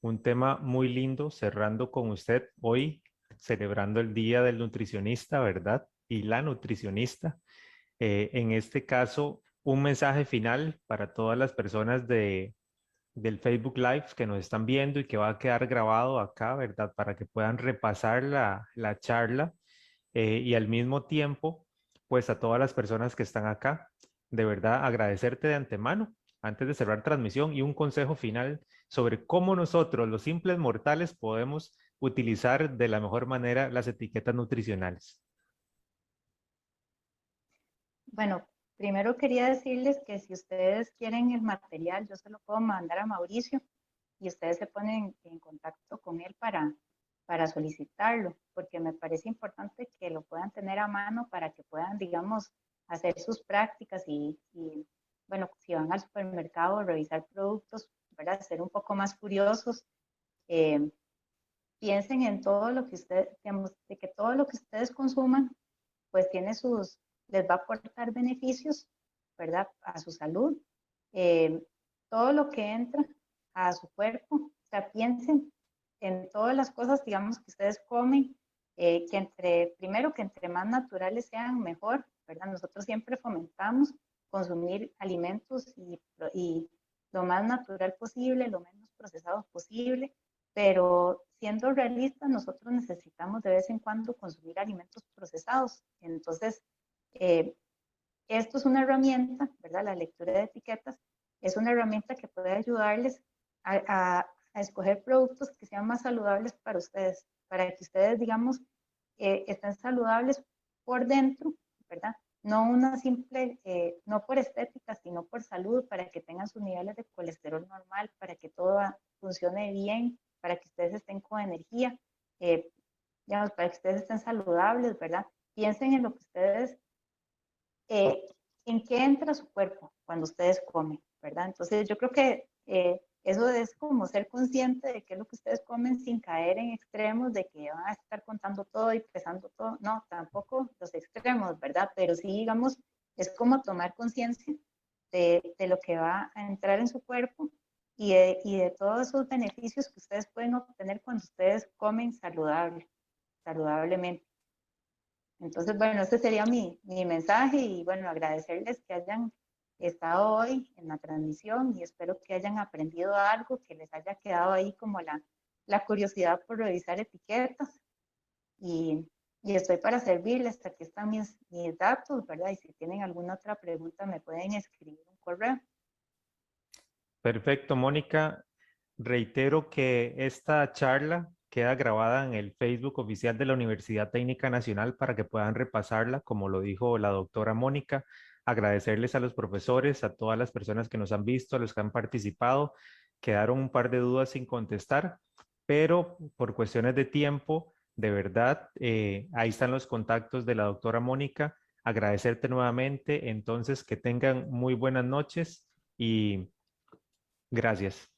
Un tema muy lindo, cerrando con usted hoy, celebrando el Día del Nutricionista, ¿verdad? Y la nutricionista. En este caso, un mensaje final para todas las personas del Facebook Live que nos están viendo y que va a quedar grabado acá, ¿verdad? Para que puedan repasar la charla y al mismo tiempo, pues a todas las personas que están acá, de verdad agradecerte de antemano antes de cerrar transmisión y un consejo final sobre cómo nosotros, los simples mortales, podemos utilizar de la mejor manera las etiquetas nutricionales. Bueno, primero quería decirles que si ustedes quieren el material, yo se lo puedo mandar a Mauricio y ustedes se ponen en contacto con él para solicitarlo, porque me parece importante que lo puedan tener a mano para que puedan, digamos, hacer sus prácticas y bueno, si van al supermercado, revisar productos, ¿verdad? Ser un poco más curiosos. Eh, Piensen en todo lo que ustedes, digamos, de que todo lo que ustedes consuman, pues tiene les va a aportar beneficios, ¿verdad? A su salud. Eh, Todo lo que entra a su cuerpo, o sea, piensen en todas las cosas, digamos, que ustedes comen, primero que entre más naturales sean, mejor, ¿verdad? Nosotros siempre fomentamos consumir alimentos y lo más natural posible, lo menos procesado posible, pero siendo realistas, nosotros necesitamos de vez en cuando consumir alimentos procesados. Entonces, eh, esto es una herramienta, ¿verdad? La lectura de etiquetas es una herramienta que puede ayudarles a escoger productos que sean más saludables para ustedes, para que ustedes, digamos, estén saludables por dentro, ¿verdad? No una simple, no por estética, sino por salud, para que tengan sus niveles de colesterol normal, para que todo funcione bien, para que ustedes estén con energía, digamos, para que ustedes estén saludables, ¿verdad? Piensen en lo que ustedes en qué entra su cuerpo cuando ustedes comen, ¿verdad? Entonces yo creo que eso es como ser consciente de qué es lo que ustedes comen sin caer en extremos de que van a estar contando todo y pesando todo. No, tampoco los extremos, ¿verdad? Pero sí, digamos, es como tomar conciencia de lo que va a entrar en su cuerpo y de todos esos beneficios que ustedes pueden obtener cuando ustedes comen saludablemente. Entonces, bueno, ese sería mi mensaje y bueno, agradecerles que hayan estado hoy en la transmisión y espero que hayan aprendido algo, que les haya quedado ahí como la curiosidad por revisar etiquetas. Y estoy para servirles. Aquí están mis datos, ¿verdad? Y si tienen alguna otra pregunta me pueden escribir un correo. Perfecto, Mónica. Reitero que esta charla queda grabada en el Facebook oficial de la Universidad Técnica Nacional para que puedan repasarla, como lo dijo la doctora Mónica. Agradecerles a los profesores, a todas las personas que nos han visto, a los que han participado. Quedaron un par de dudas sin contestar, pero por cuestiones de tiempo, de verdad, ahí están los contactos de la doctora Mónica. Agradecerte nuevamente. Entonces, que tengan muy buenas noches y gracias.